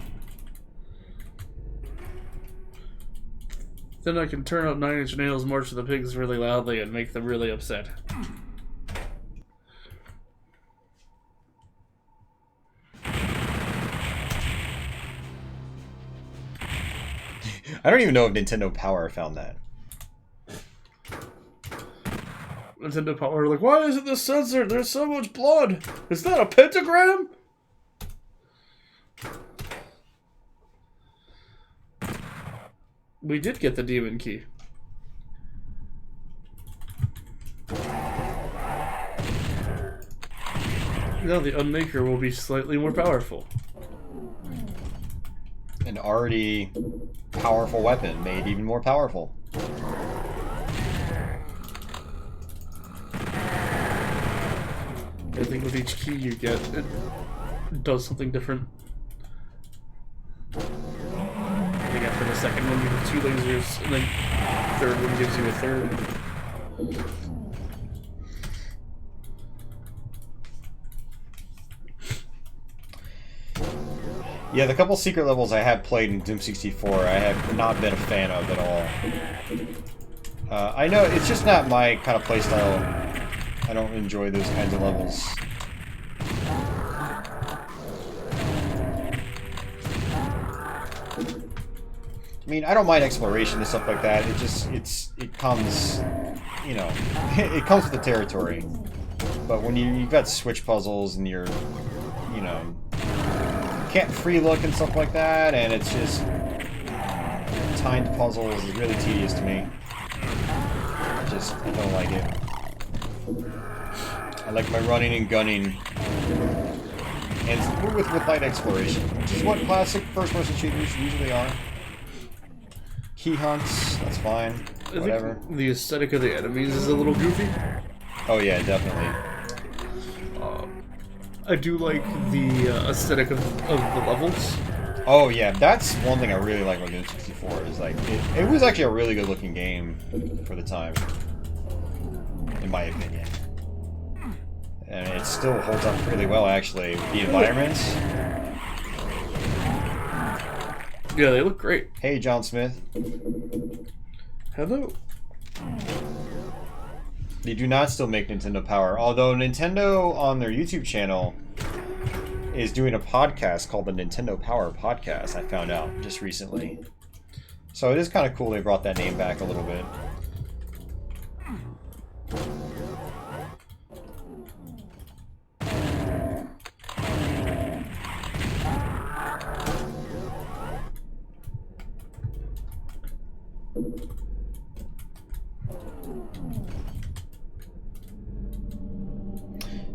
Then I can turn up 9 Inch Nails' March of the Pigs really loudly and make them really upset. I don't even know if Nintendo Power found that. Nintendo Power, like, why isn't this censored? There's so much blood! Is that a pentagram? We did get the demon key. Now the Unmaker will be slightly more powerful. An already powerful weapon made even more powerful. I think with each key you get, it does something different. I think after the second one you have 2 lasers, and then the third one gives you a third. Yeah, the couple secret levels I have played in Doom 64, I have not been a fan of at all. I know, it's just not my kind of playstyle. I don't enjoy those kinds of levels. I mean, I don't mind exploration and stuff like that. It just, it comes, you know, it comes with the territory. But when you've got switch puzzles and you're, you know, can't free look and stuff like that, and it's just timed puzzles is really tedious to me. I don't like it. I like my running and gunning, and with light exploration, which is what classic first-person shooters usually are. Key hunts, that's fine. Whatever. I think the aesthetic of the enemies is a little goofy. Oh yeah, definitely. I do like the aesthetic of the levels. Oh yeah, that's one thing I really like about Doom 64 is like it was actually a really good looking game for the time, in my opinion, and it still holds up really well actually. The environments. Yeah, they look great. Hey, John Smith. Hello. They do not still make Nintendo Power, although Nintendo on their YouTube channel is doing a podcast called the Nintendo Power Podcast, I found out just recently. So it is kind of cool they brought that name back a little bit.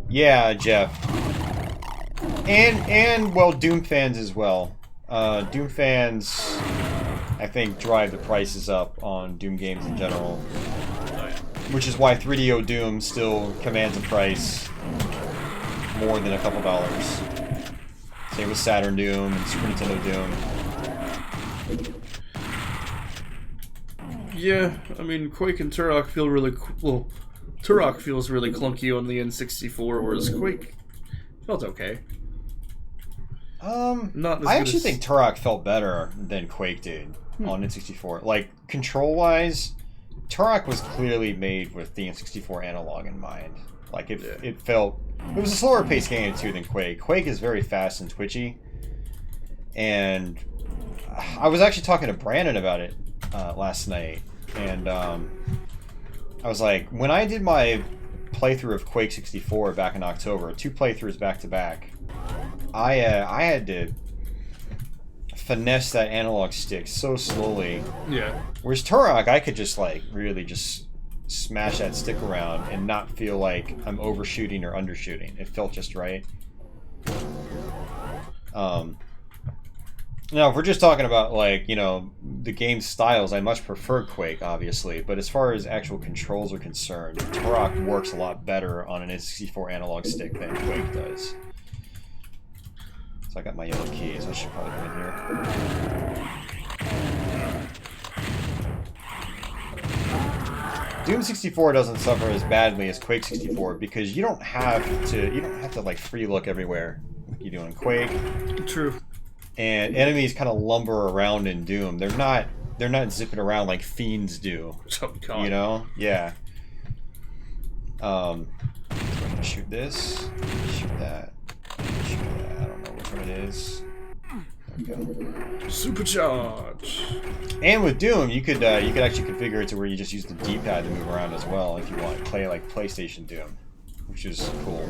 Yeah, Jeff. And well, Doom fans as well. Doom fans, I think, drive the prices up on Doom games in general. Which is why 3DO Doom still commands a price more than a couple dollars. Same with Saturn Doom and Super Nintendo Doom. Yeah, I mean, Quake and Turok feel really well. Turok feels really clunky on the N64, whereas Quake felt okay. Not as I good actually as... think Turok felt better than Quake did on N64. Like, control-wise, Turok was clearly made with the N64 analog in mind. Like, it felt... It was a slower paced game, too, than Quake. Quake is very fast and twitchy. And I was actually talking to Brandon about it last night. And I was like, when I did my playthrough of Quake 64 back in October, 2 playthroughs back-to-back, I had to finesse that analog stick so slowly. Yeah. Whereas Turok, I could just, like, really just smash that stick around and not feel like I'm overshooting or undershooting. It felt just right. Now, if we're just talking about, like, you know, the game styles, I much prefer Quake, obviously. But as far as actual controls are concerned, Turok works a lot better on an N64 analog stick than Quake does. So I got my yellow keys. I should probably come in here. Doom 64 doesn't suffer as badly as Quake 64 because you don't have to like free look everywhere like you do in Quake. True. And enemies kind of lumber around in Doom. They're not zipping around like fiends do. Oh, God. You know? Yeah. So I'm gonna shoot this, shoot that, shoot that. I don't know which one it is. There we go. Supercharge. And with Doom, you could actually configure it to where you just use the D-pad to move around as well if you want to play like PlayStation Doom, which is cool.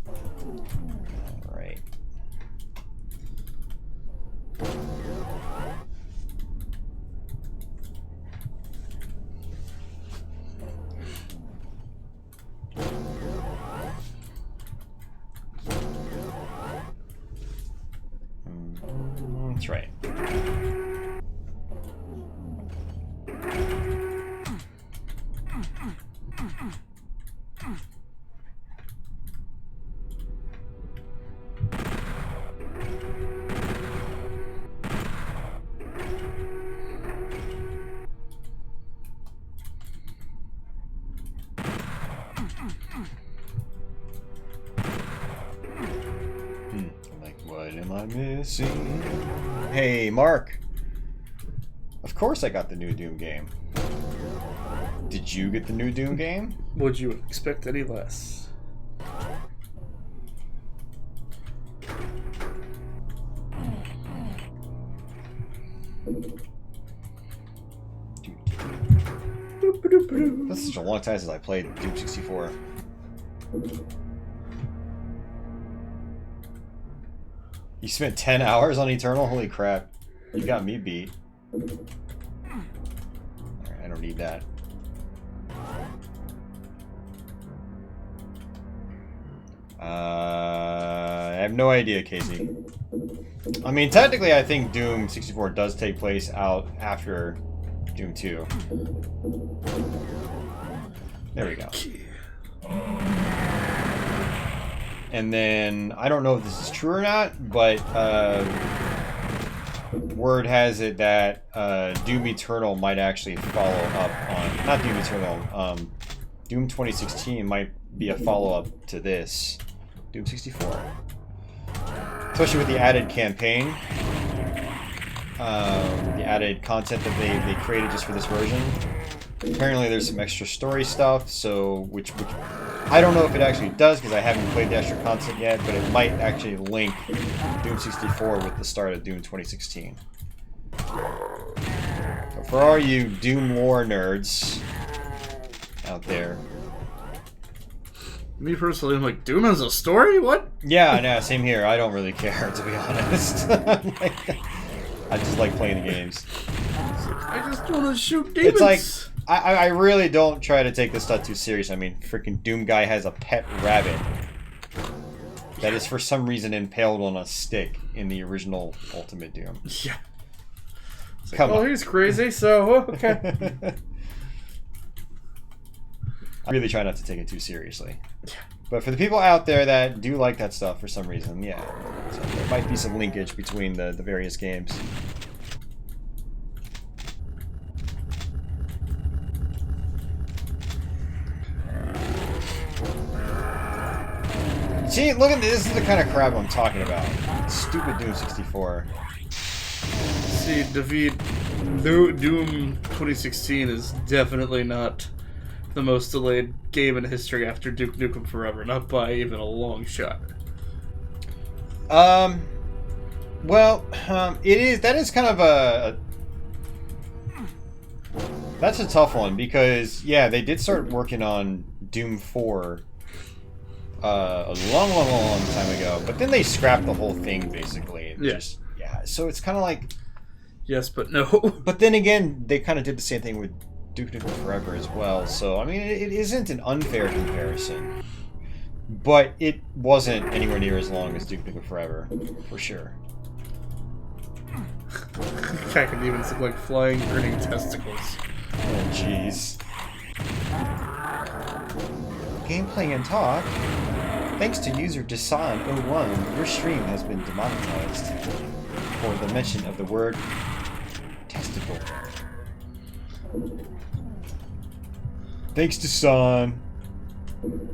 All right. That's right. Like, what am I missing? Hey, Mark. Of course I got the new Doom game. Did you get the new Doom game? Would you expect any less? That's such a long time since I played Doom 64. You spent 10 hours on Eternal? Holy crap. You got me beat. Alright, I don't need that. I have no idea, Casey. I mean, technically, I think Doom 64 does take place out after Doom 2. There we go. And then, I don't know if this is true or not, but word has it that Doom Eternal might actually follow up on... Not Doom Eternal, Doom 2016 might be a follow-up to this. Doom 64. Especially with the added campaign. The added content that they created just for this version. Apparently there's some extra story stuff, so which I don't know if it actually does because I haven't played the extra content yet, but it might actually link Doom 64 with the start of Doom 2016. So for all you Doom lore nerds out there. Me personally, I'm like, Doom has a story? What? Yeah, no, same here. I don't really care, to be honest. I just like playing the games. I just want to shoot demons. It's like, I really don't try to take this stuff too serious. I mean, freaking Doom guy has a pet rabbit that is for some reason impaled on a stick in the original Ultimate Doom. Yeah. Come on. He's crazy, so okay. I really try not to take it too seriously. But for the people out there that do like that stuff for some reason, yeah. So there might be some linkage between the various games. See, look at this. This is the kind of crap I'm talking about. Stupid Doom 64. See, Doom 2016 is definitely not the most delayed game in history after Duke Nukem Forever. Not by even a long shot. Well, it is. That is kind of that's a tough one because yeah, they did start working on Doom 4 a long time ago, but then they scrapped the whole thing basically. Yes. Yeah. So it's kind of like yes, but no. But then again, they kind of did the same thing with Duke Nukem Forever as well. So I mean, it isn't an unfair comparison, but it wasn't anywhere near as long as Duke Nukem Forever, for sure. Cat can even look like flying grinning testicles. Oh, jeez. Gameplay and talk. Thanks to user Desan01, your stream has been demonetized for the mention of the word testicle. Thanks, Desan.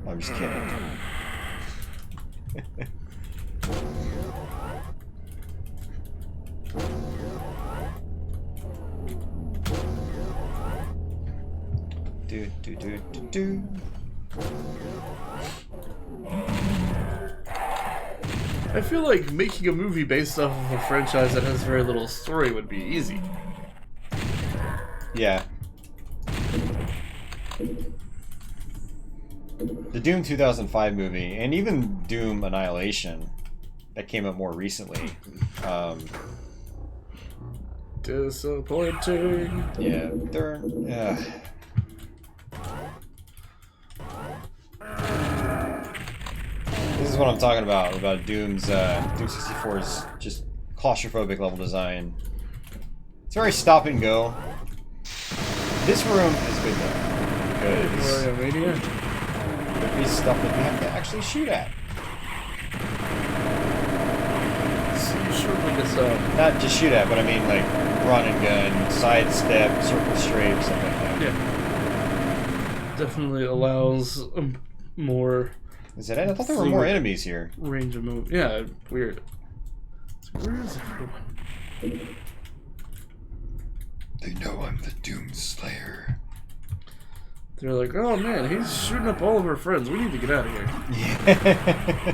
I'm just kidding. Do. I feel like making a movie based off of a franchise that has very little story would be easy. Yeah. The Doom 2005 movie, and even Doom Annihilation, that came out more recently. Disappointing. Yeah, they're... This is what I'm talking about Doom's, Doom 64's just claustrophobic level design. It's very stop and go. This room is good though, because there is stuff that we have to actually shoot at. Not just shoot at, but I mean like run and gun, sidestep, circle strafe, stuff like that. Yeah. Definitely allows more... Is that it? I thought there were more enemies here. Range of move. Yeah, weird. Where is everyone? They know I'm the Doom Slayer. They're like, oh man, he's shooting up all of our friends. We need to get out of here. Yeah.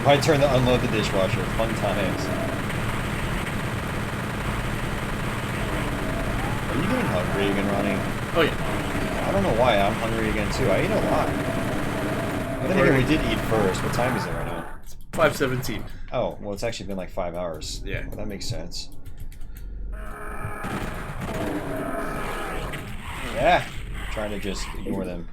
My turn to unload the dishwasher. Fun times. Are you getting hungry again, Ronnie? Oh yeah. I don't know why. I'm hungry again too. I ate a lot. But then again, we did eat first. What time is it right now? It's 5:17. Oh, well, it's actually been like 5 hours. Yeah. Well, that makes sense. Yeah. Trying to just ignore them.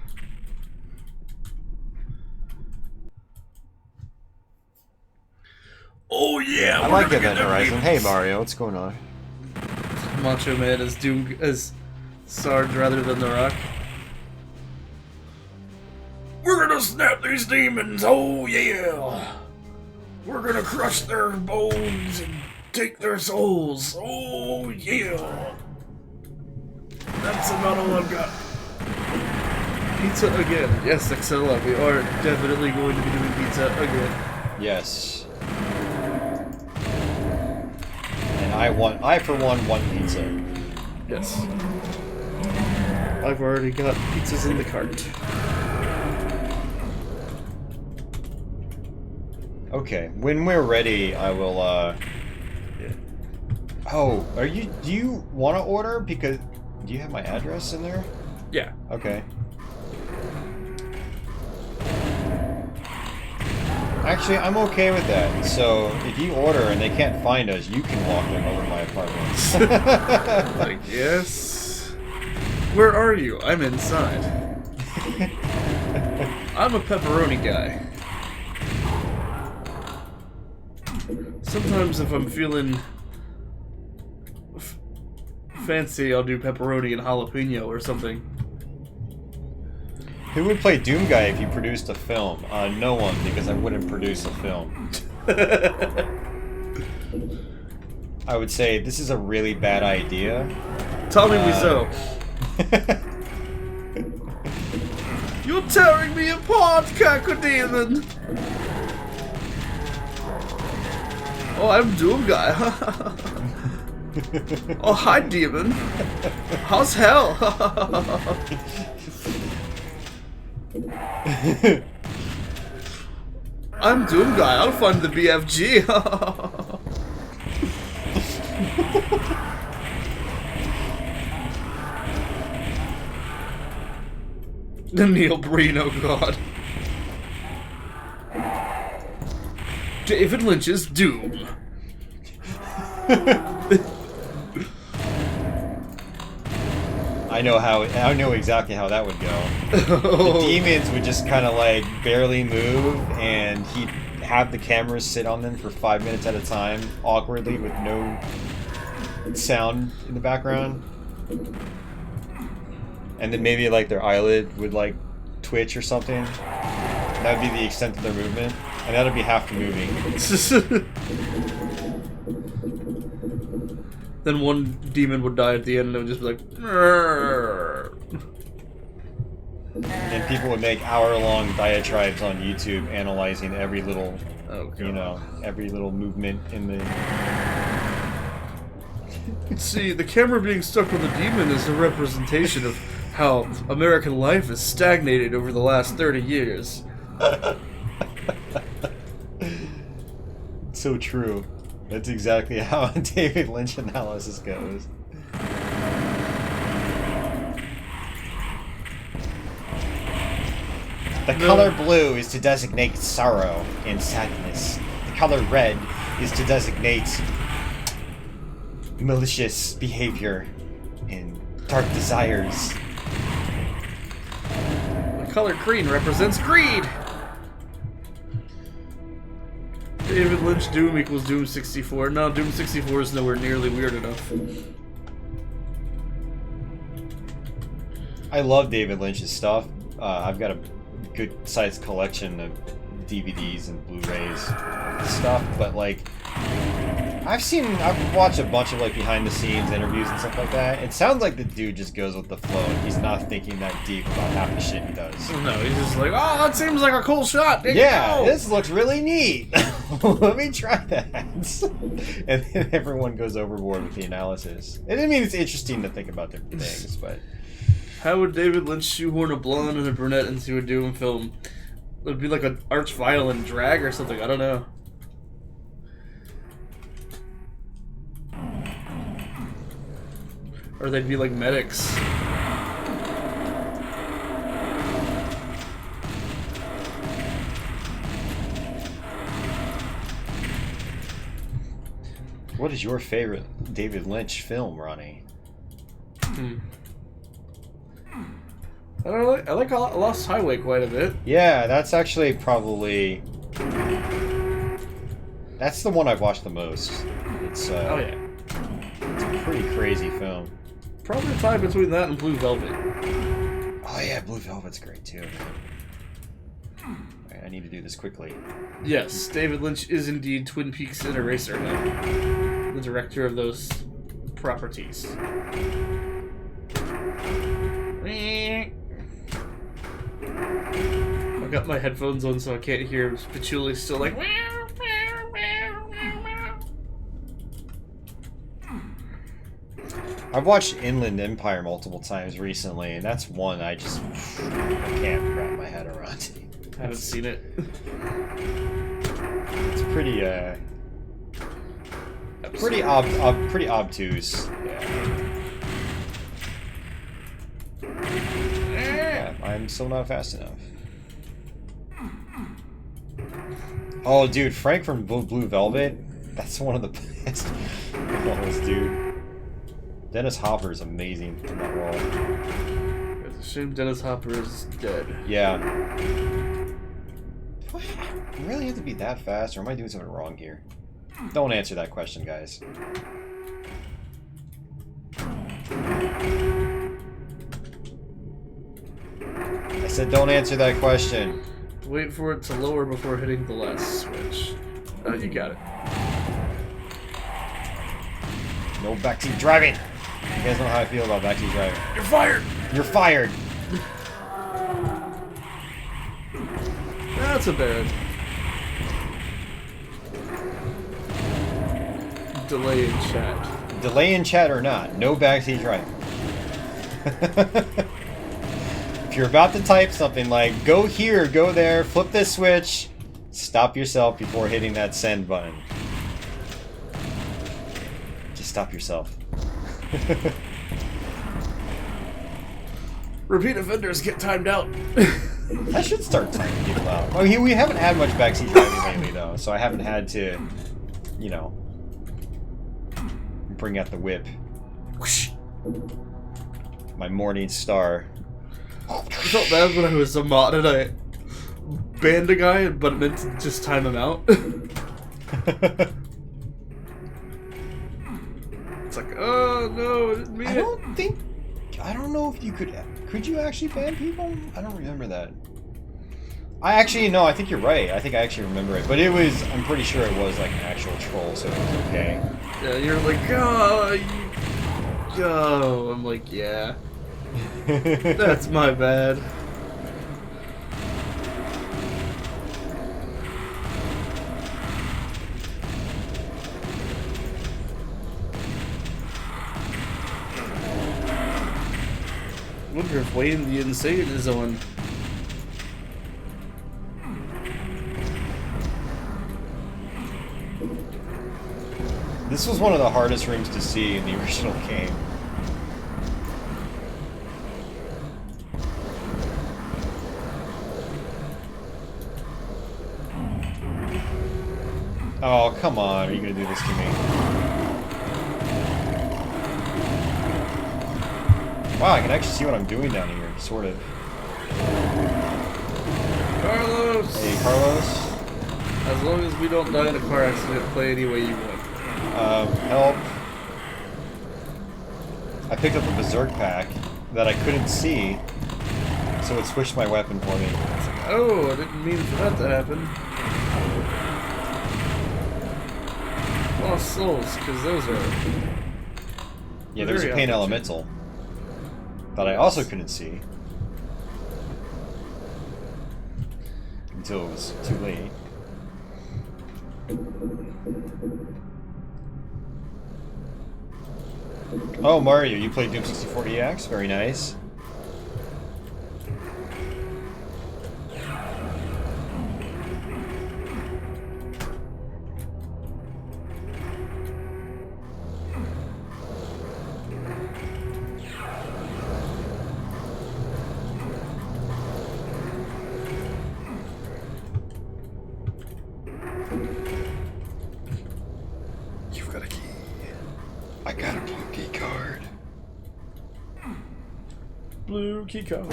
Oh yeah, I like Event Horizon. Hey Mario, what's going on? Macho Man as Doom as Sarge rather than The Rock. We're gonna snap these demons, oh yeah! We're gonna crush their bones and take their souls, oh yeah! That's about all I've got. Pizza again. Yes, Excella, we are definitely going to be doing pizza again. Yes. And I for one want pizza. Yes. I've already got pizzas in the cart. Okay, when we're ready, I will, Yeah. Oh, do you want to order? Because, do you have my address in there? Yeah. Okay. Actually, I'm okay with that. So, if you order and they can't find us, you can walk them over to my apartment. I guess. Where are you? I'm inside. I'm a pepperoni guy. Sometimes if I'm feeling fancy, I'll do pepperoni and jalapeno or something. Who would play Doom Guy if you produced a film? No one, because I wouldn't produce a film. I would say this is a really bad idea. Tell me so. You're tearing me apart, Cacodemon! Oh, I'm Doom Guy. Oh, hi, Demon. How's hell? I'm Doom Guy. I'll find the BFG. The Neil Breen, oh god. David Lynch's Doom. I know exactly how that would go. The demons would just kind of like barely move, and he'd have the cameras sit on them for 5 minutes at a time, awkwardly with no sound in the background. And then maybe like their eyelid would like twitch or something. That would be the extent of their movement, and that would be half the movie. Then one demon would die at the end, and it would just be like, "Rrrr." And people would make hour-long diatribes on YouTube analyzing every little, every little movement in the. See, the camera being stuck on the demon is a representation of how American life has stagnated over the last 30 years. So true. That's exactly how a David Lynch analysis goes. The color blue is to designate sorrow and sadness. The color red is to designate malicious behavior and dark desires. The color green represents greed. David Lynch Doom equals Doom 64. No, Doom 64 is nowhere nearly weird enough. I love David Lynch's stuff. I've got a good-sized collection of DVDs and Blu-rays and stuff, but like, I've watched a bunch of like behind-the-scenes interviews and stuff like that. It sounds like the dude just goes with the flow, and he's not thinking that deep about half the shit he does. No, he's just like, oh, that seems like a cool shot. Yeah, this looks really neat. Let me try that. And then everyone goes overboard with the analysis. And I mean, it's interesting to think about different things, but how would David Lynch shoehorn a blonde and a brunette into a Doom film? It would be like an arch violent drag or something. I don't know. Or they'd be like medics. What is your favorite David Lynch film, Ronnie? I don't know. I like Lost Highway quite a bit. Yeah, that's actually probably... That's the one I've watched the most. It's Oh yeah. It's a pretty crazy film. Probably a tie between that and Blue Velvet. Oh yeah, Blue Velvet's great too. Alright, I need to do this quickly. Yes, David Lynch is indeed Twin Peaks and Eraserhead, the director of those properties. I've got my headphones on so I can't hear Patchouli still like... I've watched Inland Empire multiple times recently, and that's one I can't wrap my head around. I haven't seen it. It's pretty pretty obtuse. Yeah, I'm still not fast enough. Oh, dude, Frank from Blue Velvet, that's one of the best roles, dude. Dennis Hopper is amazing in that role. It's a shame Dennis Hopper is dead. Yeah. What? You really have to be that fast, or am I doing something wrong here? Don't answer that question, guys. I said don't answer that question. Wait for it to lower before hitting the last switch. Oh, you got it. No backseat driving. You guys know how I feel about backseat driving. You're fired! You're fired. That's a bad. Delay in chat. Delay in chat or not, no backseat driving. If you're about to type something like, go here, go there, flip this switch, stop yourself before hitting that send button. Just stop yourself. Repeat offenders get timed out. I should start timing people out. Oh, we haven't had much backseat driving lately, though, so I haven't had to, you know, bring out the whip. Whoosh. My morning star. I felt bad when I was a mod and I banned a guy, but meant to just time him out. It's like, oh no, I didn't mean it. I don't know if you could you actually ban people? I don't remember that. I think you're right. I think I actually remember it. But I'm pretty sure it was like an actual troll, so it was okay. Yeah, you're like, oh, I'm like, yeah. That's my bad. I wonder if Wayne the Insane is on. This was one of the hardest rooms to see in the original game. Oh, come on. Are you going to do this to me? Wow, I can actually see what I'm doing down here, sort of. Carlos! Hey, Carlos. As long as we don't die in a car accident, play any way you want. Help. I picked up a berserk pack that I couldn't see, so it switched my weapon for me. It's like, oh, I didn't mean for that to happen. Lost souls, because those are... Yeah, there's a pain elemental that I also couldn't see until it was too late. Oh, Mario, you played Doom 64 EX? Very nice. You've got a key. I got a blue key card. Blue key card.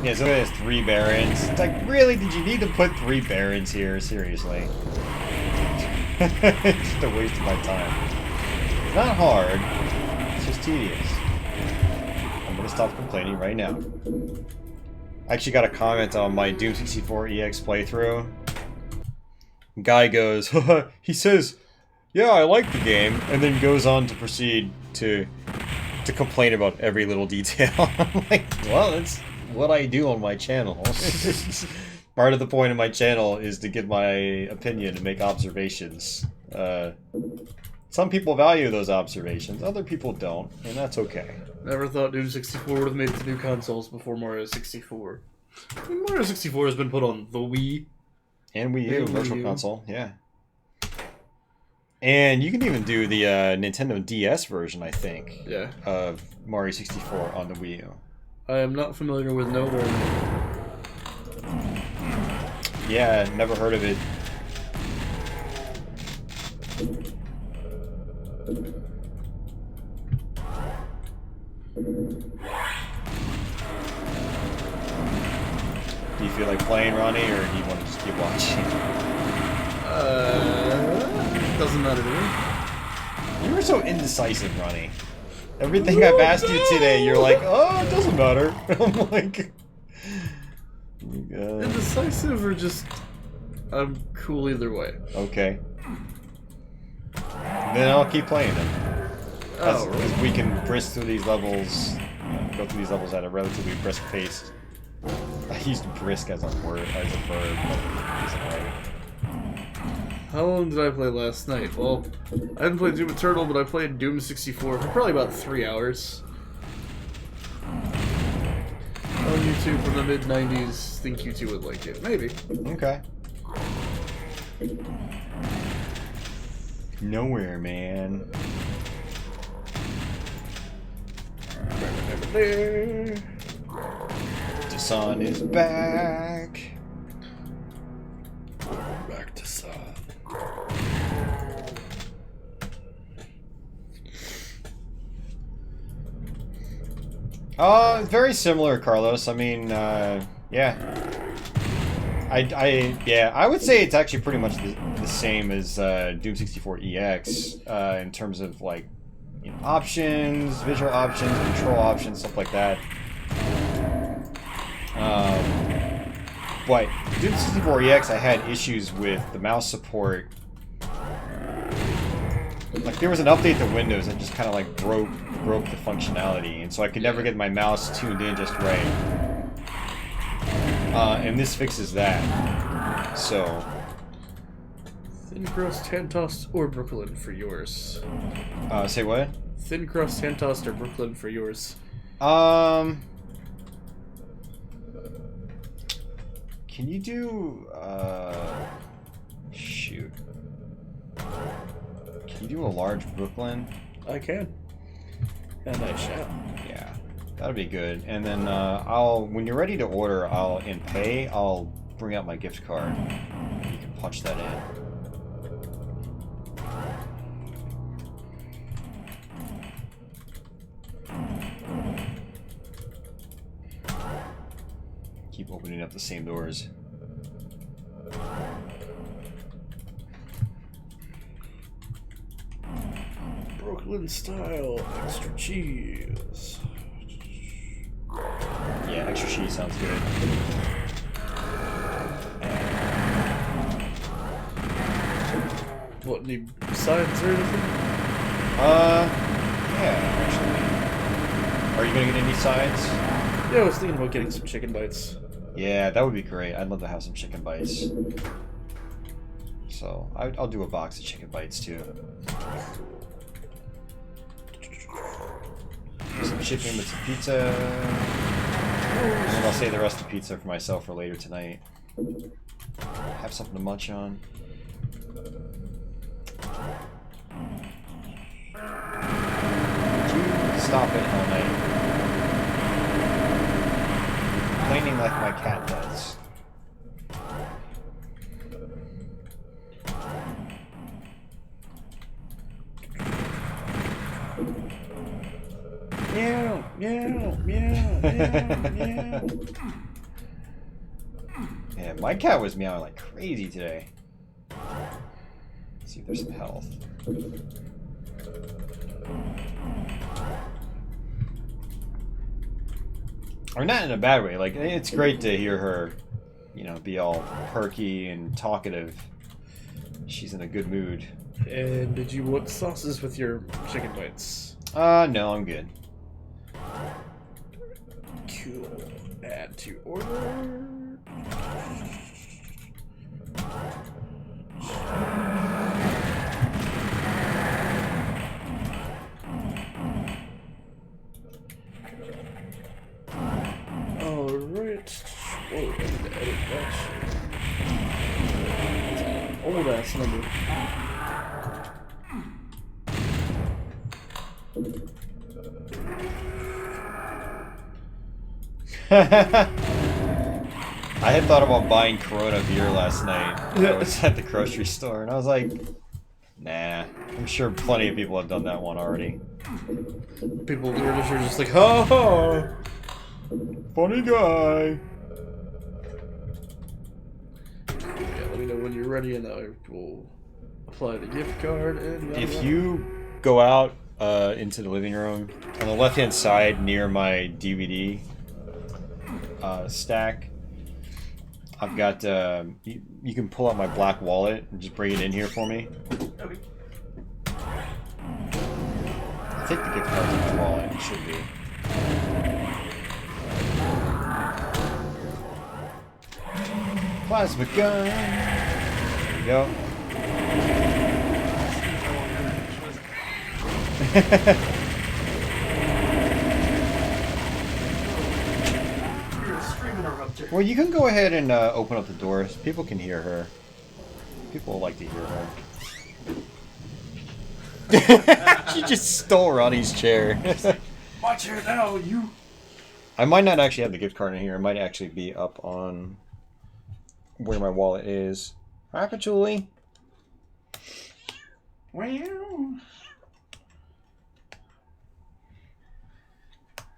Yeah, so it has 3 barons. It's like, really? Did you need to put 3 barons here? Seriously. It's just a waste of my time. It's not hard. It's just tedious. I'm gonna stop complaining right now. I actually got a comment on my Doom 64 EX playthrough. Guy goes, he says, yeah, I like the game, and then goes on to proceed to complain about every little detail. I'm like, well, that's what I do on my channel. Part of the point of my channel is to give my opinion and make observations. Some people value those observations, other people don't, and that's okay. Never thought Doom 64 would have made it to new consoles before Mario 64. I mean, Mario 64 has been put on the Wii. And Wii U, Virtual Console, yeah. And you can even do the Nintendo DS version, I think, Yeah. of Mario 64 on the Wii U. I am not familiar with Nowhere. Yeah, never heard of it. Do you feel like playing, Ronnie, or do you want to just keep watching? Doesn't matter to me. You were so indecisive, Ronnie. Everything I've asked you today, you're like, oh, it doesn't matter. I'm like... Indecisive or just... I'm cool either way. Okay. Then I'll keep playing them. Oh, really? Because we can brisk through these levels, go through these levels at a relatively brisk pace. I used brisk as a word, as a verb, but isn't right. How long did I play last night? Well, I didn't play Doom Eternal, but I played Doom 64 for probably about 3 hours. On YouTube from the mid-90s, think you two would like it. Maybe. Okay. Nowhere, man. The sun is back. Back to sun. Very similar, Carlos. I mean, yeah. I would say it's actually pretty much the same as Doom 64 EX in terms of like, you know, options, visual options, control options, stuff like that. But Doom 64 EX, I had issues with the mouse support. Like there was an update to Windows that just kind of like broke the functionality, and so I could never get my mouse tuned in just right. And this fixes that. So. Thin crust, hand tossed, or Brooklyn for yours. Say what? Thin crust, hand tossed, or Brooklyn for yours. Can you do shoot? Can you do a large Brooklyn? I can. And I shall. Yeah, that'd be good. And then when you're ready to order, I'll bring out my gift card. You can punch that in. Keep opening up the same doors. Brooklyn style, extra cheese. Yeah, extra cheese sounds good. What, any sides or anything? Yeah, actually. Are you gonna get any sides? Yeah, I was thinking about getting some chicken bites. Yeah, that would be great. I'd love to have some chicken bites. So, I'll do a box of chicken bites too. Some chicken with some pizza. And then I'll save the rest of the pizza for myself for later tonight. Have something to munch on. Stop it all night. Complaining like my cat does. Meow, meow, meow, meow, meow. Yeah, my cat was meowing like crazy today. Let's see if there's some health. Or not in a bad way. Like, it's great to hear her, you know, be all perky and talkative. She's in a good mood. And did you want sauces with your chicken bites? No, I'm good. Cool. Add to order. Alright. Whoa, I need to edit that shit. Old ass number. I had thought about buying Corona beer last night. I was at the grocery store, and I was like, nah. I'm sure plenty of people have done that one already. People are just like, ha ha! Funny guy. Yeah, let me know when you're ready, and I will apply the gift card. And If you go out into the living room, on the left-hand side near my DVD stack, I've got, you can pull out my black wallet and just bring it in here for me. Okay. think the gift card's in my wallet. It should be. Plasma gun. There we go. Well, you can go ahead and open up the doors. People can hear her. People like to hear her. She just stole Ronnie's chair. My chair now, you. I might not actually have the gift card in here. It might actually be up on where my wallet is. Hi, Patchouli. Wow.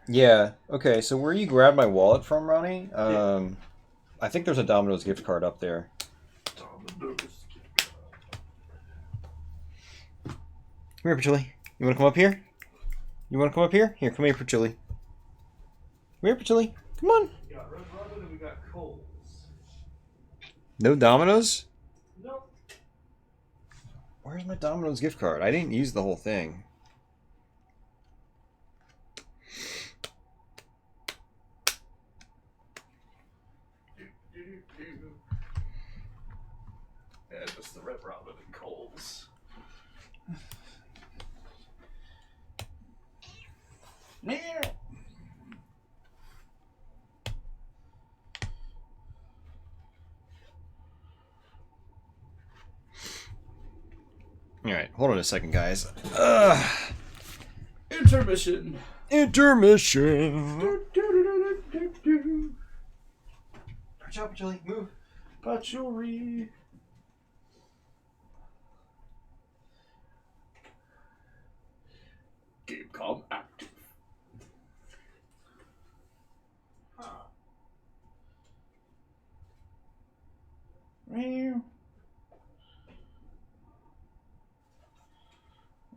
Yeah. Okay. So where you grabbed my wallet from, Ronnie? I think there's a Domino's gift card up there. Come here, Patchouli. You want to come up here? You want to come up here? Here, come here, Patchouli. Come here, Patchouli. Come on. We got Red Robin and we got Coles. No Domino's? Nope. Where's my Domino's gift card? I didn't use the whole thing. Yeah, just the Red Robin and Coles. Yeah. Alright, hold on a second, guys. Intermission. Intermission. Watch out, Patchouli. Move. Patchouli. Gamecom active. Huh. Meow.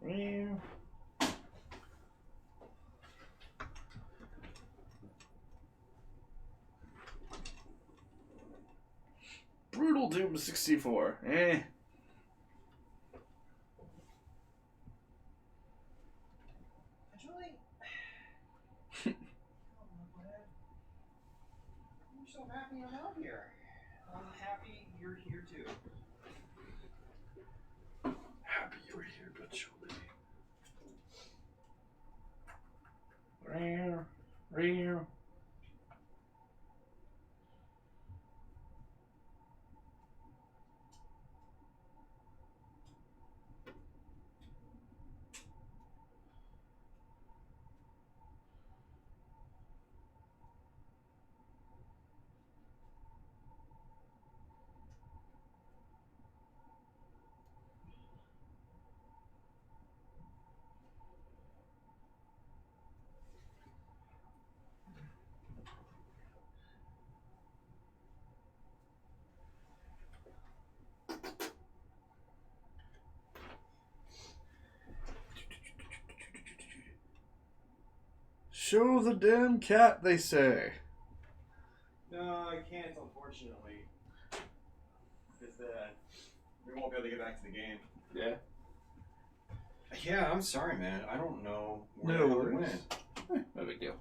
Meow. Brutal Doom 64. Eh. I'm so happy I'm out here. I'm happy you're here too. Happy you were here, Patchouli. Meow. Meow. Show the damn cat, they say. No, I can't, unfortunately. Because we won't be able to get back to the game. Yeah. Yeah, I'm sorry, man. I don't know where No it worries. went. No big deal.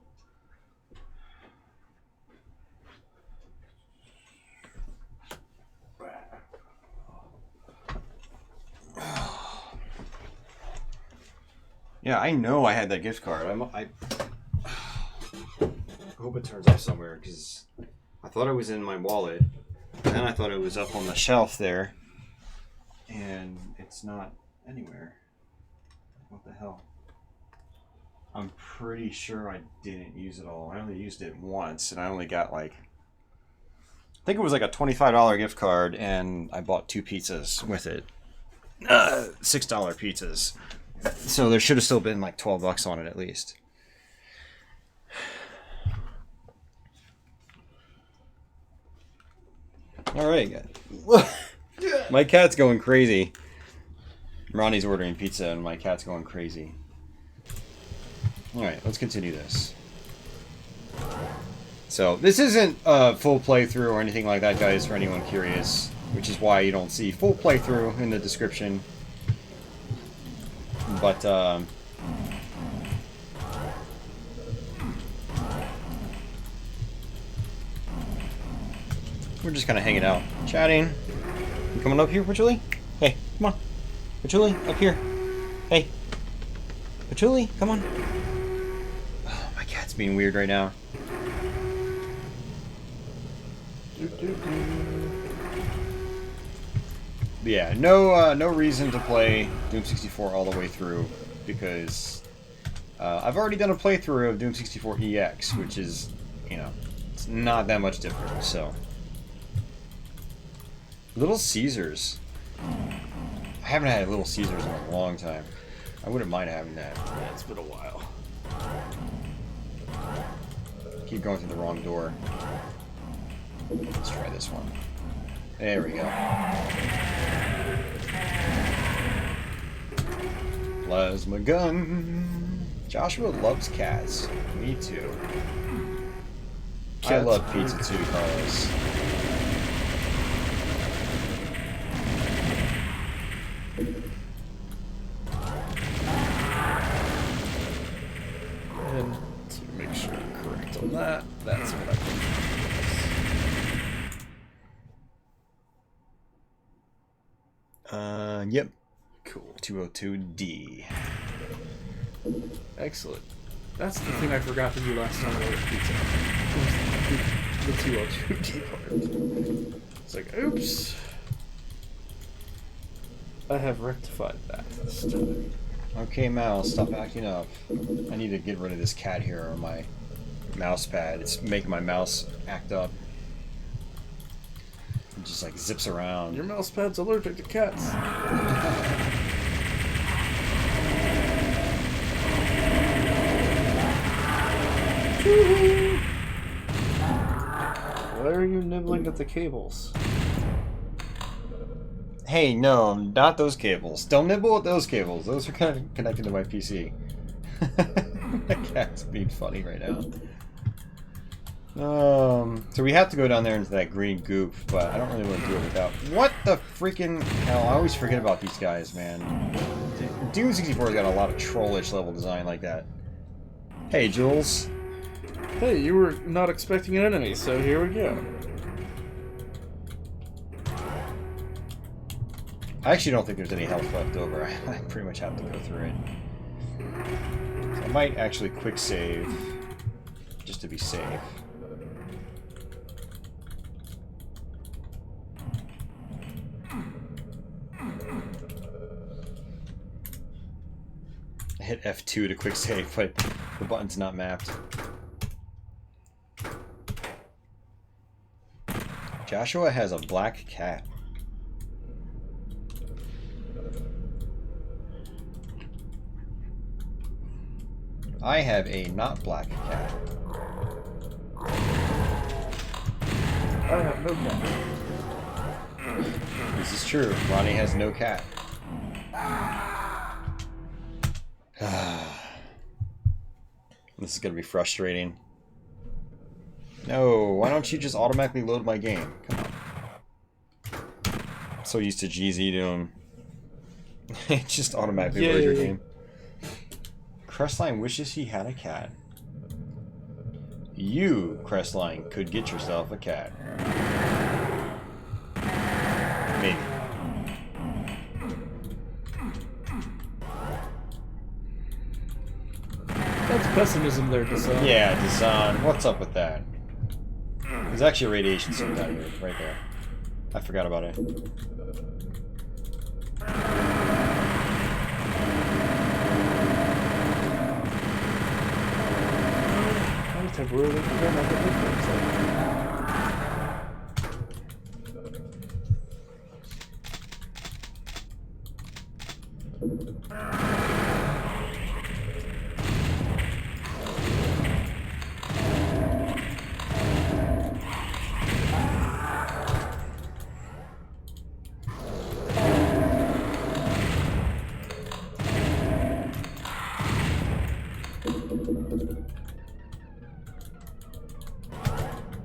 Yeah, I know I had that gift card. I hope it turns up somewhere because I thought it was in my wallet. And then I thought it was up on the shelf there. And it's not anywhere. What the hell? I'm pretty sure I didn't use it all. I only used it once and I only got like... I think it was like a $25 gift card and I bought 2 pizzas with it. $6 pizzas. So there should have still been like $12 on it at least. All right, guys. My cat's going crazy. Ronnie's ordering pizza and my cat's going crazy. All right, let's continue this. So this isn't a full playthrough or anything like that, guys, for anyone curious, which is why you don't see full playthrough in the description. But We're just kind of hanging out, chatting. You coming up here, Patchouli? Hey, come on. Patchouli, up here. Hey. Patchouli, come on. Oh, my cat's being weird right now. Yeah, no reason to play Doom 64 all the way through, because I've already done a playthrough of Doom 64 EX, which is, you know, it's not that much different, so. Little Caesars. I haven't had Little Caesars in a long time. I wouldn't mind having that. Yeah, it's been a while. Keep going through the wrong door. Let's try this one. There we go. Plasma gun. Joshua loves cats. Me too. I love pizza too, Carlos. And to make sure I'm correct on that, that's what I think. Yep. Cool. 202D. Excellent. That's the thing I forgot to do last time I ordered pizza. The 202D part. It's like, oops. I have rectified that this time. Okay, mouse, stop acting up. I need to get rid of this cat here on my mouse pad. It's making my mouse act up. It just like zips around. Your mouse pad's allergic to cats. Why are you nibbling at the cables? Hey, no, not those cables. Don't nibble at those cables. Those are kind of connected to my PC. The cat's being funny right now. So we have to go down there into that green goop, but I don't really want to do it without... What the freaking hell? I always forget about these guys, man. Doom 64 has got a lot of trollish level design like that. Hey, Jules. Hey, you were not expecting an enemy, so here we go. I actually don't think there's any health left over. I pretty much have to go through it. So I might actually quick save, just to be safe. I hit F2 to quick save, but the button's not mapped. Joshua has a black cat. I have a not black cat. I have no cat. This is true. Ronnie has no cat. This is gonna be frustrating. No, why don't you just automatically load my game? Come on. I'm so used to GZ doing. It just automatically loads your game. Crestline wishes he had a cat. You, Crestline, could get yourself a cat. Maybe. That's pessimism there, Desan. Yeah, Desan, what's up with that? There's actually a radiation suit down here, right there. I forgot about it. I temporarily forgot about the headphones.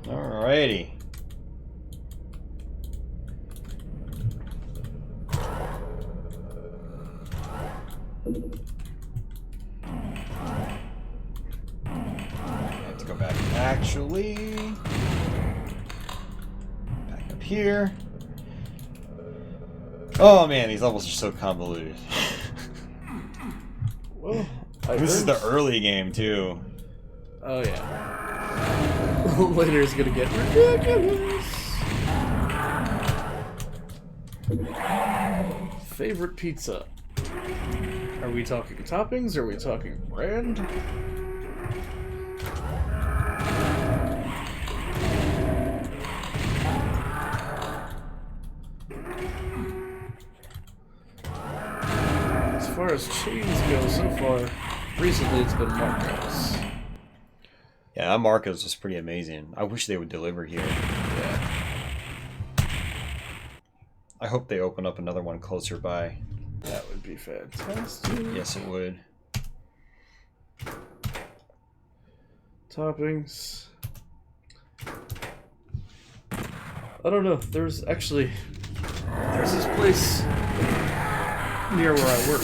Alrighty. I have to go back. Actually, here. Oh man, these levels are so convoluted. Well, This is the early game too. Oh yeah. Later is gonna get ridiculous. Favorite pizza? Are we talking toppings? Or are we talking brand? As far as chains go, so far, recently it's been Marco's. Yeah, that Marco's was pretty amazing. I wish they would deliver here. Yeah. I hope they open up another one closer by. That would be fantastic. Yes, it would. Toppings. I don't know. There's this place near where I work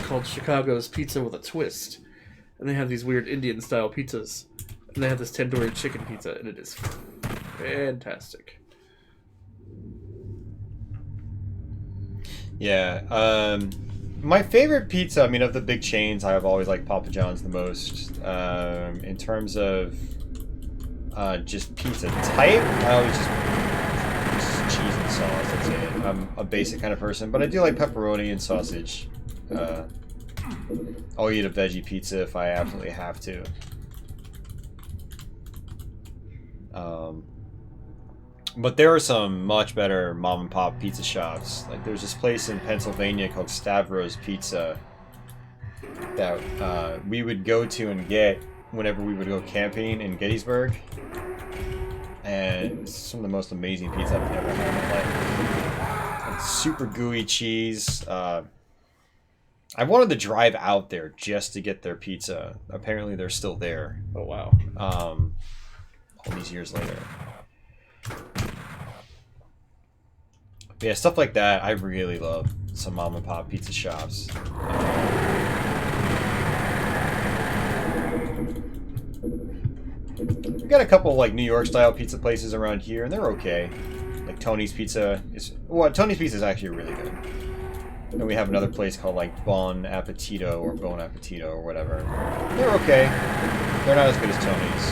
called Chicago's Pizza with a Twist, and they have these weird Indian style pizzas, and they have this tandoori chicken pizza, and it is fantastic. Yeah, my favorite pizza, I mean, of the big chains, I've always liked Papa John's the most. In terms of just pizza type, I always just cheese and sauce, that's it. I'm a basic kind of person, but I do like pepperoni and sausage. I'll eat a veggie pizza if I absolutely have to. But there are some much better mom and pop pizza shops. Like there's this place in Pennsylvania called Stavros Pizza that we would go to and get whenever we would go camping in Gettysburg. And it's some of the most amazing pizza I've ever had in my life. It's super gooey cheese. I wanted to drive out there just to get their pizza. Apparently they're still there. Oh wow. All these years later. But yeah, stuff like that I really love. Some mom and pop pizza shops. We got a couple like New York style pizza places around here, and they're okay. Like Tony's Pizza is Tony's Pizza is actually really good. And we have another place called like Bon Appetito or Bon Appetito or whatever. They're okay. They're not as good as Tony's,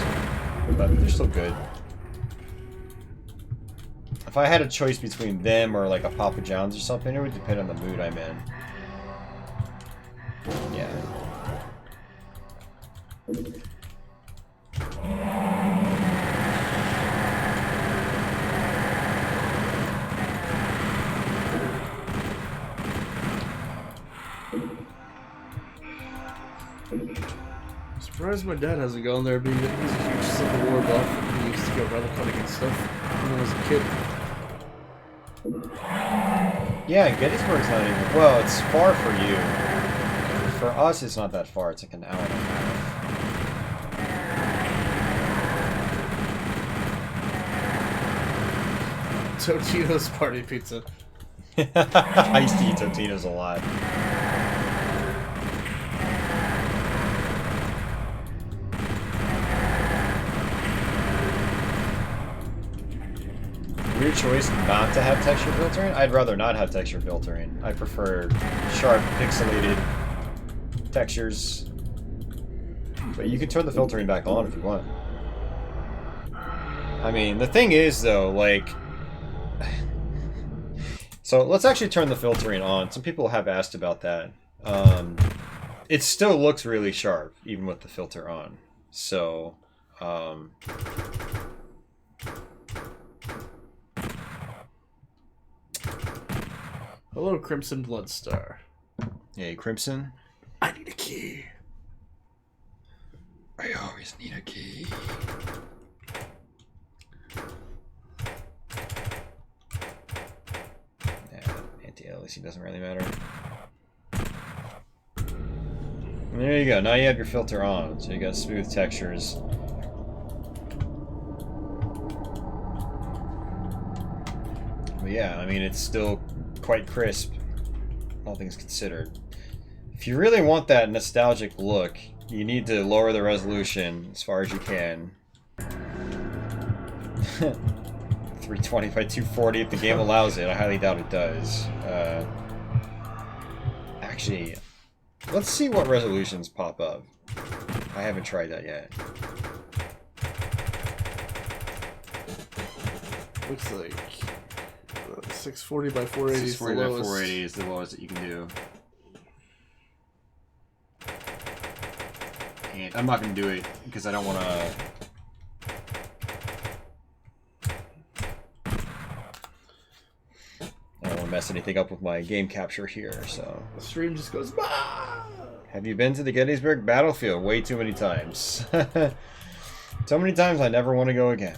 but they're still good. If I had a choice between them or like a Papa John's or something, it would depend on the mood I'm in. Yeah. Surprised my dad hasn't gone there, being that he's a huge Civil War buff and he used to go relic hunting and stuff when I was a kid. Yeah, Gettysburg's not even... Well, it's far for you. For us, it's not that far. It's like an hour and a half. Totino's party pizza. I used to eat Totino's a lot. Weird choice not to have texture filtering. I'd rather not have texture filtering. I prefer sharp, pixelated textures. But you can turn the filtering back on if you want. I mean, the thing is, though, like... So, let's actually turn the filtering on. Some people have asked about that. It still looks really sharp, even with the filter on. So, Hello, Crimson Bloodstar. Hey, Crimson. I need a key. I always need a key. Yeah, anti-aliasing doesn't really matter. And there you go. Now you have your filter on, so you got smooth textures. But yeah, I mean, it's still quite crisp, all things considered. If you really want that nostalgic look, you need to lower the resolution as far as you can. 3 320 by 240 if the game allows it. I highly doubt it does. Actually, let's see what resolutions pop up. I haven't tried that yet. Looks like 640 by 480 is the 640 by lowest. 480 is the lowest that you can do. And I'm not going to do it because I don't want to... I don't want to mess anything up with my game capture here, so... The stream just goes, bah! Have you been to the Gettysburg battlefield? Way too many times. So many times I never want to go again.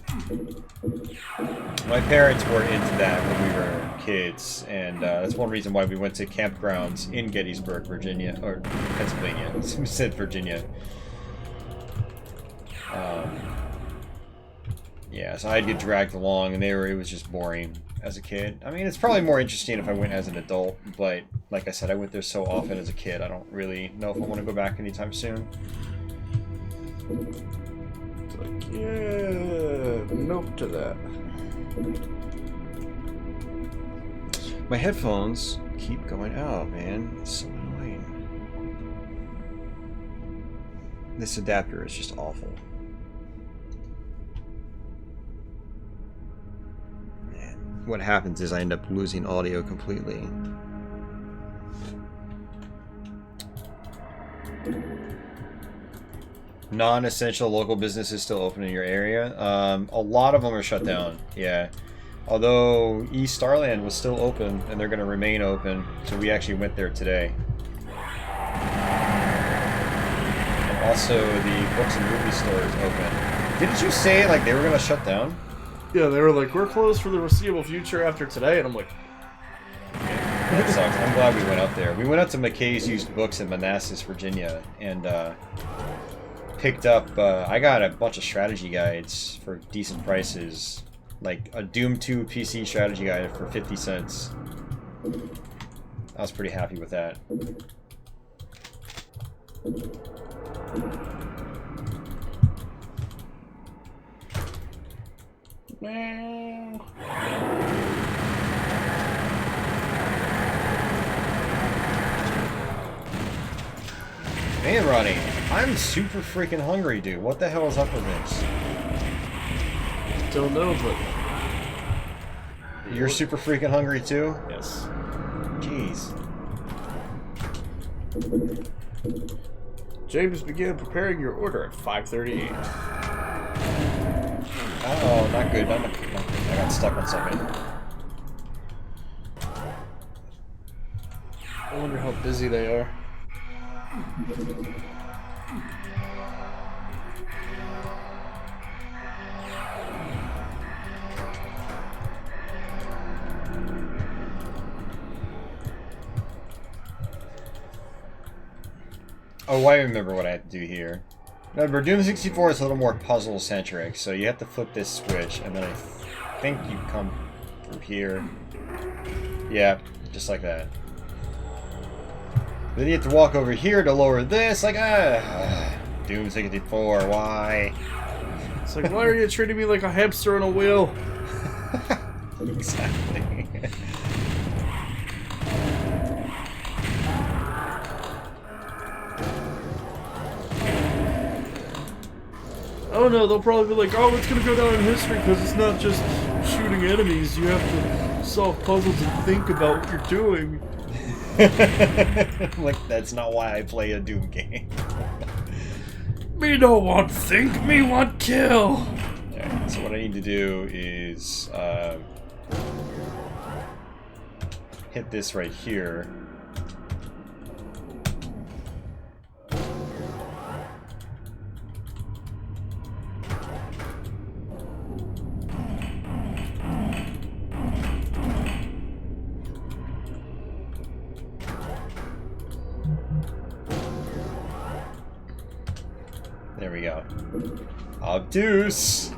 My parents were into that when we were kids, and that's one reason why we went to campgrounds in Gettysburg, Virginia, or Pennsylvania. Who said Virginia? Yeah, so I'd get dragged along, and it was just boring as a kid. I mean, it's probably more interesting if I went as an adult, but like I said, I went there so often as a kid, I don't really know if I want to go back anytime soon. It's like, yeah, nope to that. My headphones keep going out, man. It's so annoying. This adapter is just awful. Man, what happens is I end up losing audio completely. Non-essential local businesses still open in your area. A lot of them are shut down, yeah. Although East Starland was still open, and they're going to remain open, so we actually went there today. And also, the books and movie store is open. Didn't you say, like, they were going to shut down? Yeah, they were like, we're closed for the foreseeable future after today, and I'm like... That sucks. I'm glad we went up there. We went up to McKay's Used Books in Manassas, Virginia, and picked up... I got a bunch of strategy guides for decent prices. Like a Doom 2 PC strategy guide for 50 cents. I was pretty happy with that. Man, Ronnie, I'm super freaking hungry, dude. What the hell is up with this? Don't know, but... You're super freaking hungry too? Yes. Jeez. James began preparing your order at 5:38. Uh-oh, not good. Not good. I got stuck on something. I wonder how busy they are. Oh, I remember what I have to do here. Remember, Doom 64 is a little more puzzle-centric, so you have to flip this switch, and then I think you come through here. Yeah, just like that. Then you have to walk over here to lower this, like, Doom 64, why? It's like, why are you treating me like a hamster on a wheel? Exactly. Oh no, they'll probably be like, oh, it's gonna go down in history because it's not just shooting enemies. You have to solve puzzles and think about what you're doing. Like, that's not why I play a Doom game. Me no want think, me want kill. Alright, so what I need to do is hit this right here. There we go. Obtuse!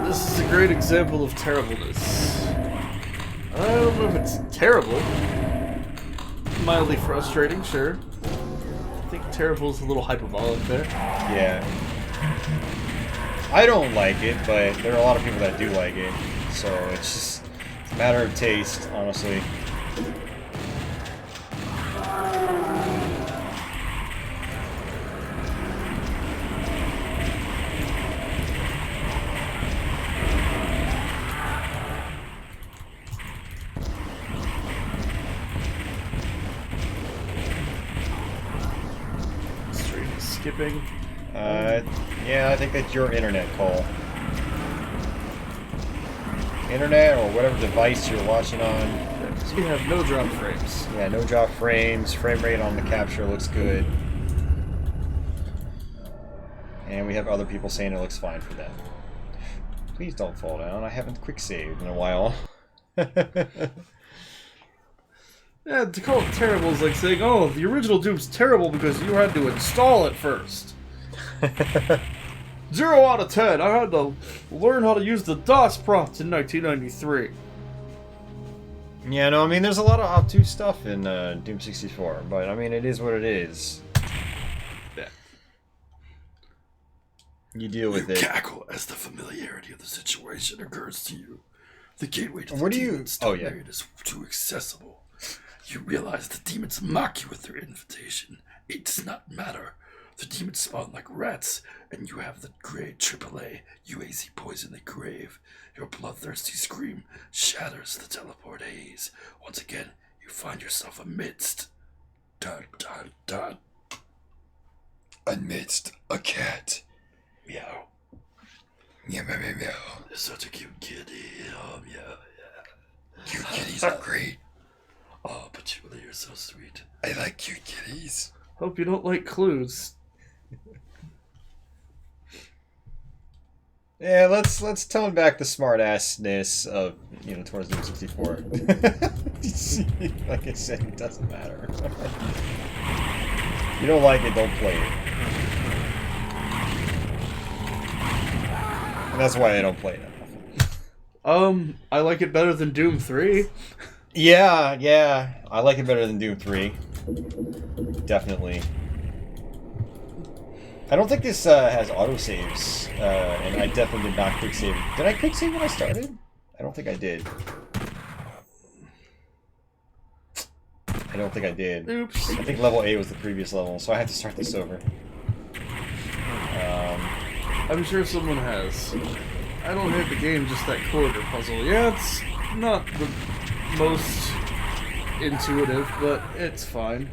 This is a great example of terribleness. I don't know if it's terrible. Mildly frustrating, sure. I think terrible is a little hyperbolic there. Yeah. I don't like it, but there are a lot of people that do like it. So it's a matter of taste, honestly. Skipping. Yeah, I think that's your internet call. Internet or whatever device you're watching on. So we have no drop frames. Yeah, no drop frames. Frame rate on the capture looks good. And we have other people saying it looks fine for them. Please don't fall down. I haven't quick saved in a while. Yeah, to call it terrible is like saying, oh, the original Doom's terrible because you had to install it first. 0 out of 10. I had to learn how to use the DOS prompt in 1993. Yeah, no, I mean, there's a lot of obtuse stuff in Doom 64, but I mean, it is what it is. Yeah. You deal with You it. cackle as the familiarity of the situation occurs to you. The gateway to the What do you- demon's oh, yeah. domain is too accessible. You realize the demons mock you with their invitation. It does not matter. The demons spawn like rats, and you have the grade AAA UAC poison they crave. Your bloodthirsty scream shatters the teleport haze. Once again, you find yourself amidst... Dun, dun, dun. Amidst a cat. Meow. Meow, meow, meow, meow. They're such a cute kitty. Oh, meow, yeah. Cute kitties are great. Oh, Patchouli, you're so sweet. I like cute kitties. Hope you don't like clues. Yeah, let's tone back the smartassness of, you know, towards Doom 64. Like I said, it doesn't matter. You don't like it, don't play it. And that's why I don't play it enough. I like it better than Doom 3. Yeah, I like it better than Doom 3. Definitely. I don't think this has autosaves, and I definitely did not quick save. Did I quick save when I started? I don't think I did. I don't think I did. Oops. I think level 8 was the previous level, so I had to start this over. I'm sure someone has. I don't hate the game, just that corridor puzzle. Yeah, it's not the most intuitive, but it's fine.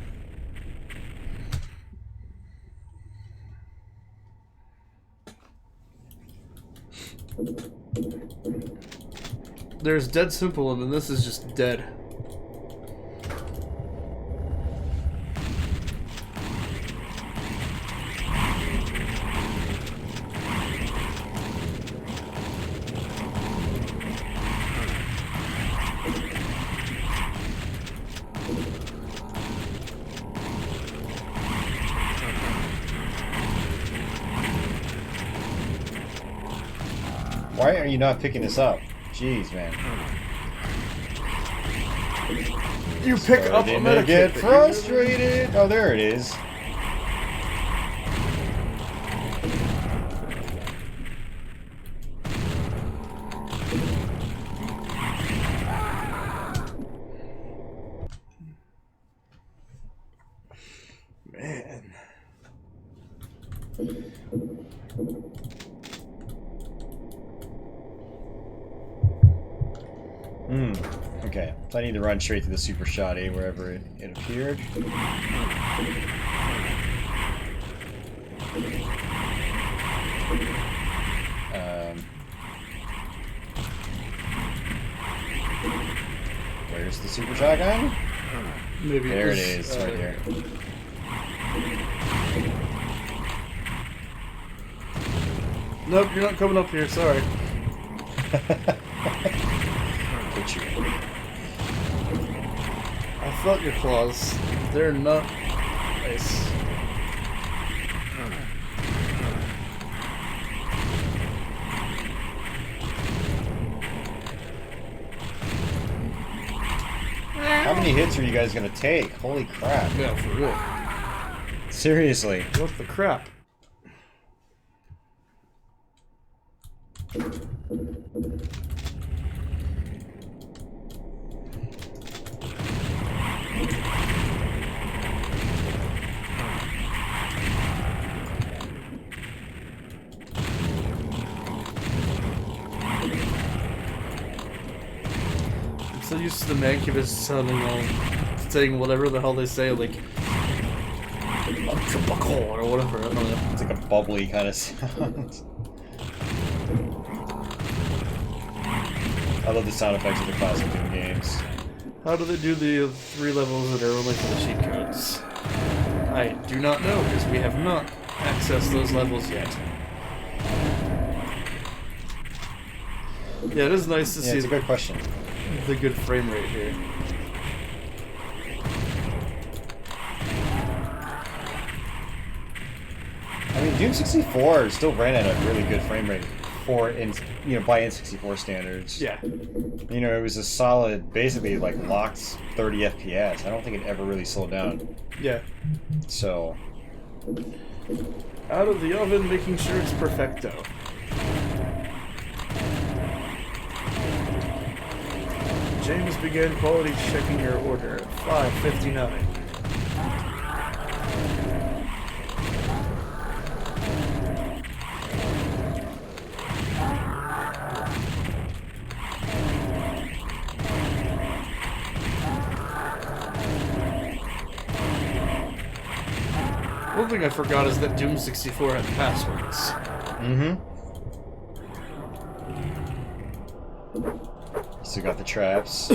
There's Dead Simple, and then this is just dead. Why are you not picking this up? Jeez, man. You pick up a Starting to medikit. get that you- frustrated. Oh, there it is. Man. Okay, so I need to run straight to the super shoddy wherever it appeared. Where's the super shotgun? Maybe There it was, is, right here. Nope, you're not coming up here, sorry. Put you in. I felt your claws. They're not nice. How many hits are you guys gonna take? Holy crap. Yeah, for real. Seriously. What the crap? I'm so used to the Mancubus saying whatever the hell they say, like or whatever. I don't know. It's like a bubbly kind of sound. I love the sound effects of the classic Doom games. How do they do the 3 levels that are only for the cheat codes? I do not know, because we have not accessed those levels yet. Yeah, it is nice to see It's a good question. the good frame rate here. I mean, Doom 64 still ran at a really good frame rate for, by N64 standards. Yeah. You know, it was a solid, basically like locked 30 FPS. I don't think it ever really slowed down. Yeah. So, Out of the oven, making sure it's perfecto. James began quality checking your order at 5:59. One thing I forgot is that Doom 64 had passwords. Still got the traps.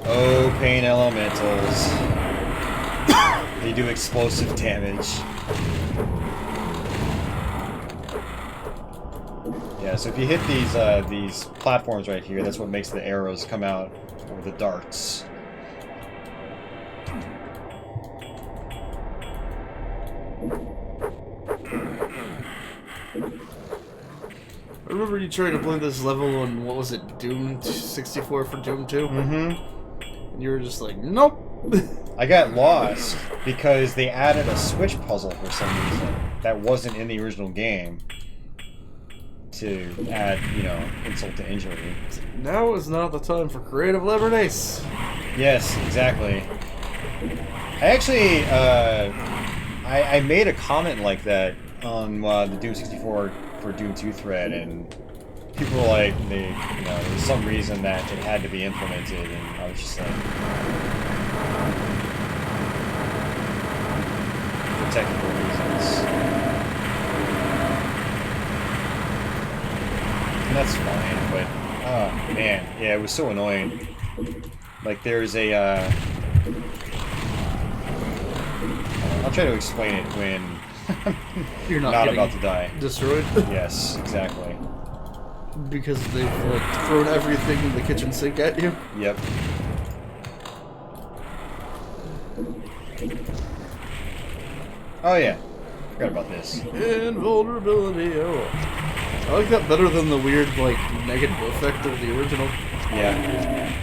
Oh, pain elementals. They do explosive damage. Yeah, so if you hit these platforms right here, that's what makes the arrows come out, or the darts. I remember you trying to play this level on, what was it, Doom 64 for Doom 2? Mm-hmm. And you were just like, nope! I got lost because they added a switch puzzle for some reason that wasn't in the original game to add, insult to injury. Now is not the time for creative liberties! Yes, exactly. I actually, I made a comment like that on the Doom 64 for Doom 2 thread, and people were like, there was some reason that it had to be implemented, and I was just like, for technical reasons. And that's fine, but, oh man, yeah, it was so annoying. Like, there's a, I'll try to explain it when You're not about to die. Destroyed? Yes, exactly. Because they've thrown everything in the kitchen sink at you? Yep. Oh yeah, forgot about this. Invulnerability, oh. I like that better than the weird, negative effect of the original. Yeah.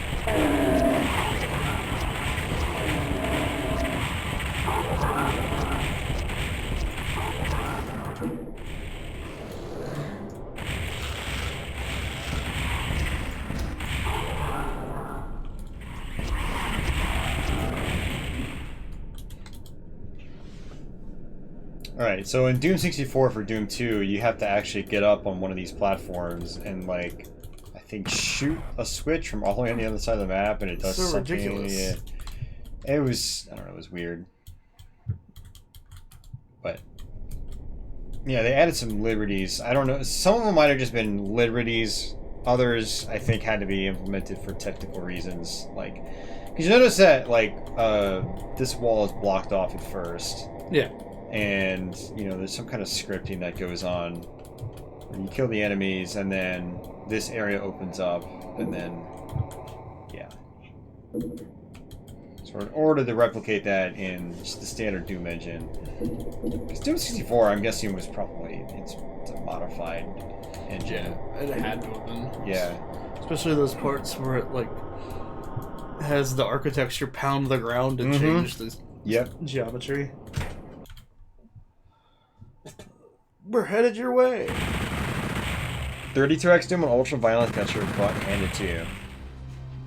Alright, so in Doom 64 for Doom 2, you have to actually get up on one of these platforms and, I think shoot a switch from all the way on the other side of the map, and it does so something. ridiculous. Yeah. It was, I don't know, it was weird. But, yeah, they added some liberties. I don't know, some of them might have just been liberties. Others, I think, had to be implemented for technical reasons. Because you notice that, this wall is blocked off at first. Yeah. And, there's some kind of scripting that goes on. When you kill the enemies, and then this area opens up, and then, yeah. So in order to replicate that in just the standard Doom engine, because Doom 64, I'm guessing, was probably, it's a modified engine. It had to have been. Yeah. Especially those parts where it like has the architecture pound the ground and change the geometry. We're headed your way. 32x Doom and Ultra Violence got your butt handed to you.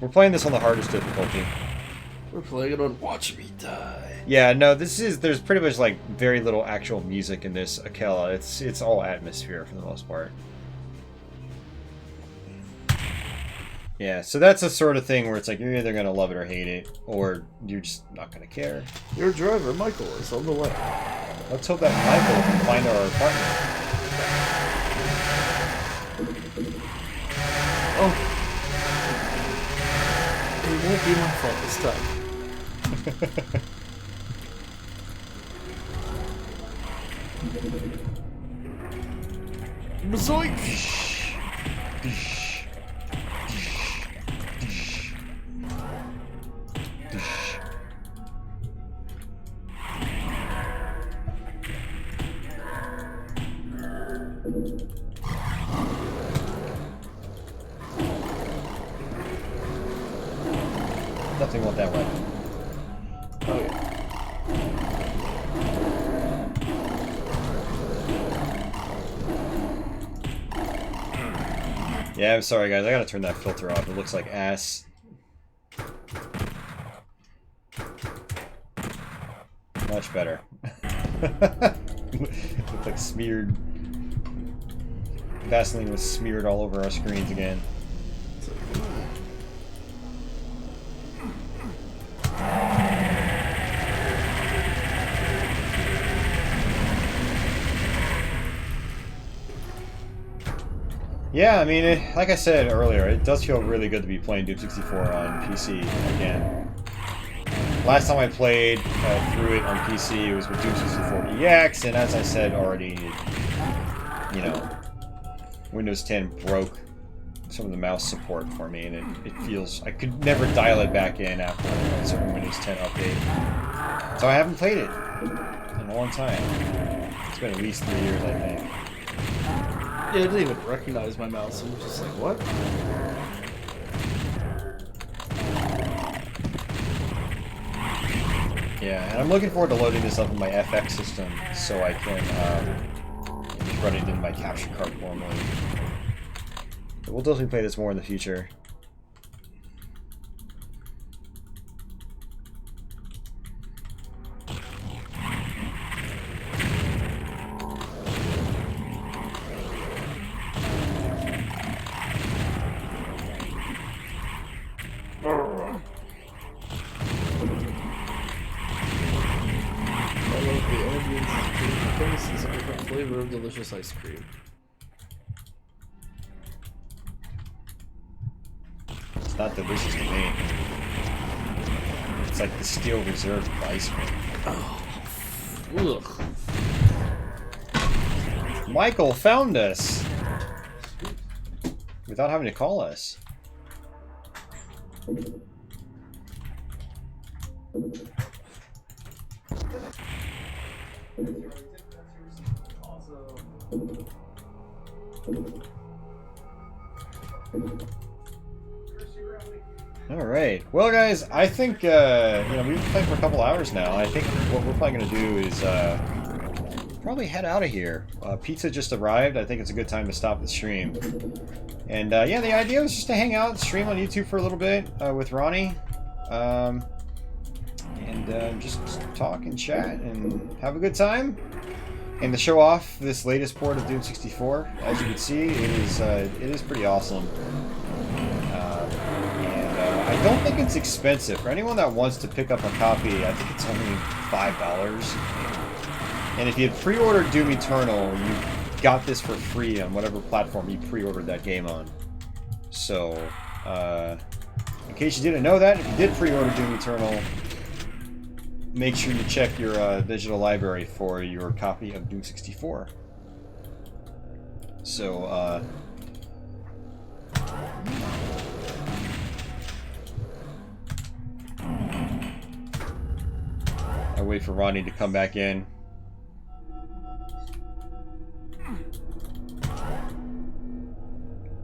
We're playing this on the hardest difficulty. We're playing it on Watch me die. Yeah, no, there's pretty much like very little actual music in this Akela. It's all atmosphere for the most part. Yeah, so that's the sort of thing where it's like you're either gonna love it or hate it, or you're just not gonna care. Your driver, Michael, is on the way. Let's hope that Michael can find our apartment. Oh. It won't be my fault this time. Zoink! Definitely want that weapon. Oh yeah. Yeah, I'm sorry guys, I gotta turn that filter off. It looks like ass. Much better. Looked like smeared. Vaseline was smeared all over our screens again. Yeah, I mean, like I said earlier, it does feel really good to be playing Doom 64 on PC again. Last time I played through it on PC, it was with Doom 64 EX, and as I said already, you know, Windows 10 broke some of the mouse support for me, and it feels... I could never dial it back in after a certain Windows 10 update. So I haven't played it in a long time. It's been at least 3 years, I think. Yeah, I didn't even recognize my mouse. I'm just like, what? Yeah, and I'm looking forward to loading this up in my FX system so I can just run it in my capture card normally. But we'll definitely play this more in the future. Flavor of delicious ice cream. It's not delicious to me. It's like the steel reserve of ice cream. Oh. Ugh. Michael found us! Without having to call us. Alright. Well, guys, I think, you know, we've been playing for a couple hours now. I think what we're probably going to do is probably head out of here. Pizza just arrived. I think it's a good time to stop the stream. And, yeah, the idea was just to hang out and stream on YouTube for a little bit with Ronnie. And just talk and chat and have a good time. And to show off this latest port of Doom 64, as you can see, it is pretty awesome. I don't think it's expensive. For anyone that wants to pick up a copy, I think it's only $5. And if you had pre-ordered Doom Eternal, you got this for free on whatever platform you pre-ordered that game on. So, in case you didn't know that, if you did pre-order Doom Eternal, make sure you check your digital library for your copy of Doom 64. So, I wait for Ronnie to come back in.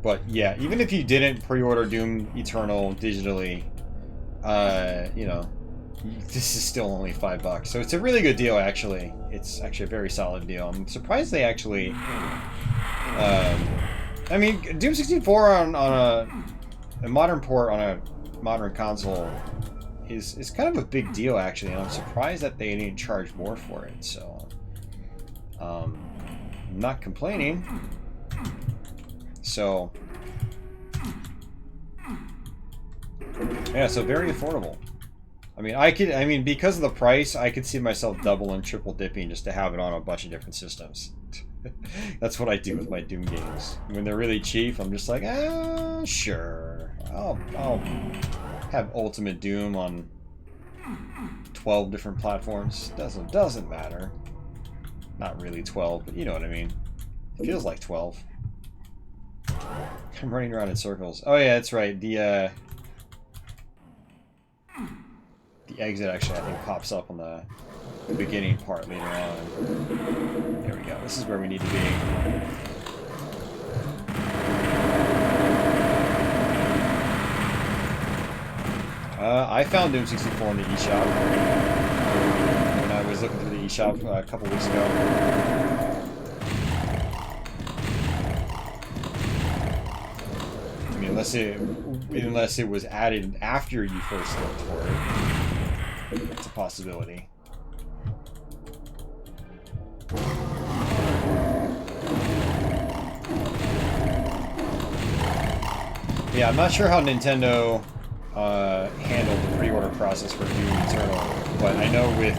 But yeah, even if you didn't pre-order Doom Eternal digitally, you know, this is still only $5. So it's a really good deal, actually. It's actually a very solid deal. I'm surprised they actually... I mean, Doom 64 on a modern port on a modern console is kind of a big deal, actually, and I'm surprised that they didn't charge more for it, so... I'm not complaining. So... yeah, so very affordable. I mean, because of the price, I could see myself double and triple dipping just to have it on a bunch of different systems. That's what I do with my Doom games. When they're really cheap, I'm just like, ah, sure. I'll have Ultimate Doom on 12 different platforms. Doesn't matter. Not really 12, but you know what I mean. It feels like 12. I'm running around in circles. Oh yeah, that's right. The exit actually, I think, pops up on the beginning part later on. There we go. This is where we need to be. I found Doom 64 in the eShop when I was looking through the eShop a couple weeks ago. I mean, unless it was added after you first looked for it. It's a possibility. Yeah, I'm not sure how Nintendo handled the pre-order process for Doom Eternal, but I know with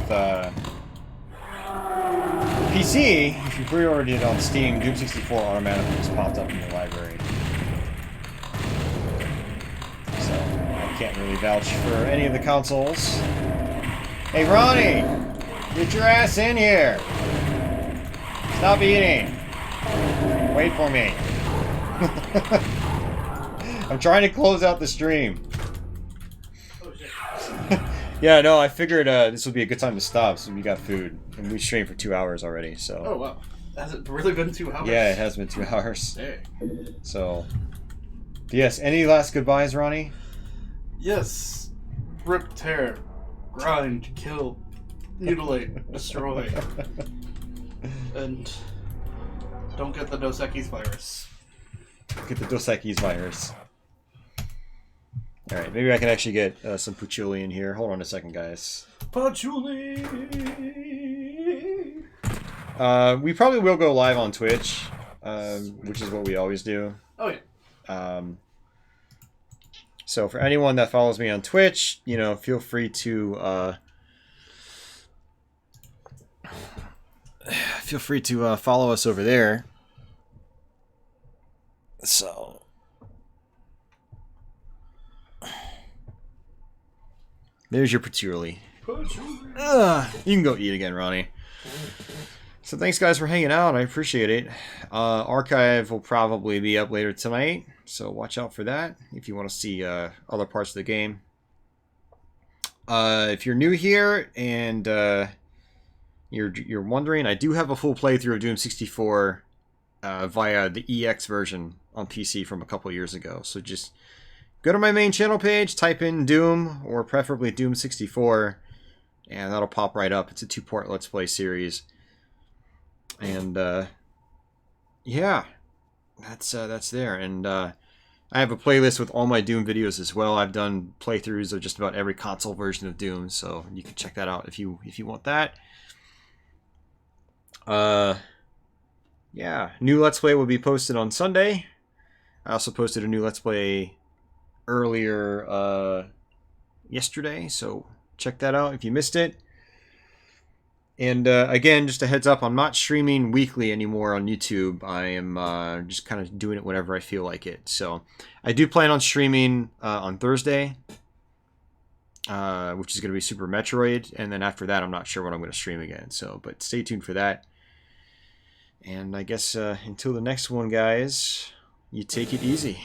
PC, if you pre-ordered it on Steam, Doom 64 automatically just popped up in your library. So, I can't really vouch for any of the consoles. Hey, Ronnie! Get your ass in here! Stop eating! Wait for me. I'm trying to close out the stream. Yeah, no, I figured this would be a good time to stop, so we got food. And we streamed for 2 hours already, so... Oh, wow. Has it really been 2 hours? Yeah, it has been 2 hours. Hey. So... yes, any last goodbyes, Ronnie? Yes. Rip, tear, grind, kill, mutilate, destroy. And don't get the Dos Equis virus. Get the Dos Equis virus. Alright, maybe I can actually get some patchouli in here. Hold on a second, guys. Patchouli! We probably will go live on Twitch, which is what we always do. Oh, yeah. So for anyone that follows me on Twitch, you know, feel free to follow us over there. So there's your patchouli. You can go eat again, Ronnie. So thanks, guys, for hanging out. I appreciate it. Archive will probably be up later tonight, so watch out for that if you want to see other parts of the game. If you're new here and you're wondering, I do have a full playthrough of Doom 64 via the EX version on PC from a couple years ago. So just go to my main channel page, type in Doom, or preferably Doom 64, and that'll pop right up. It's a 2-part Let's Play series. And, yeah, that's there. And I have a playlist with all my Doom videos as well. I've done playthroughs of just about every console version of Doom, so you can check that out if you want that. Yeah, new Let's Play will be posted on Sunday. I also posted a new Let's Play earlier yesterday, so check that out if you missed it. And again, just a heads up, I'm not streaming weekly anymore on YouTube. I am just kind of doing it whenever I feel like it. So I do plan on streaming on Thursday, which is going to be Super Metroid. And then after that, I'm not sure when I'm going to stream again. So, but stay tuned for that. And I guess until the next one, guys, you take it easy.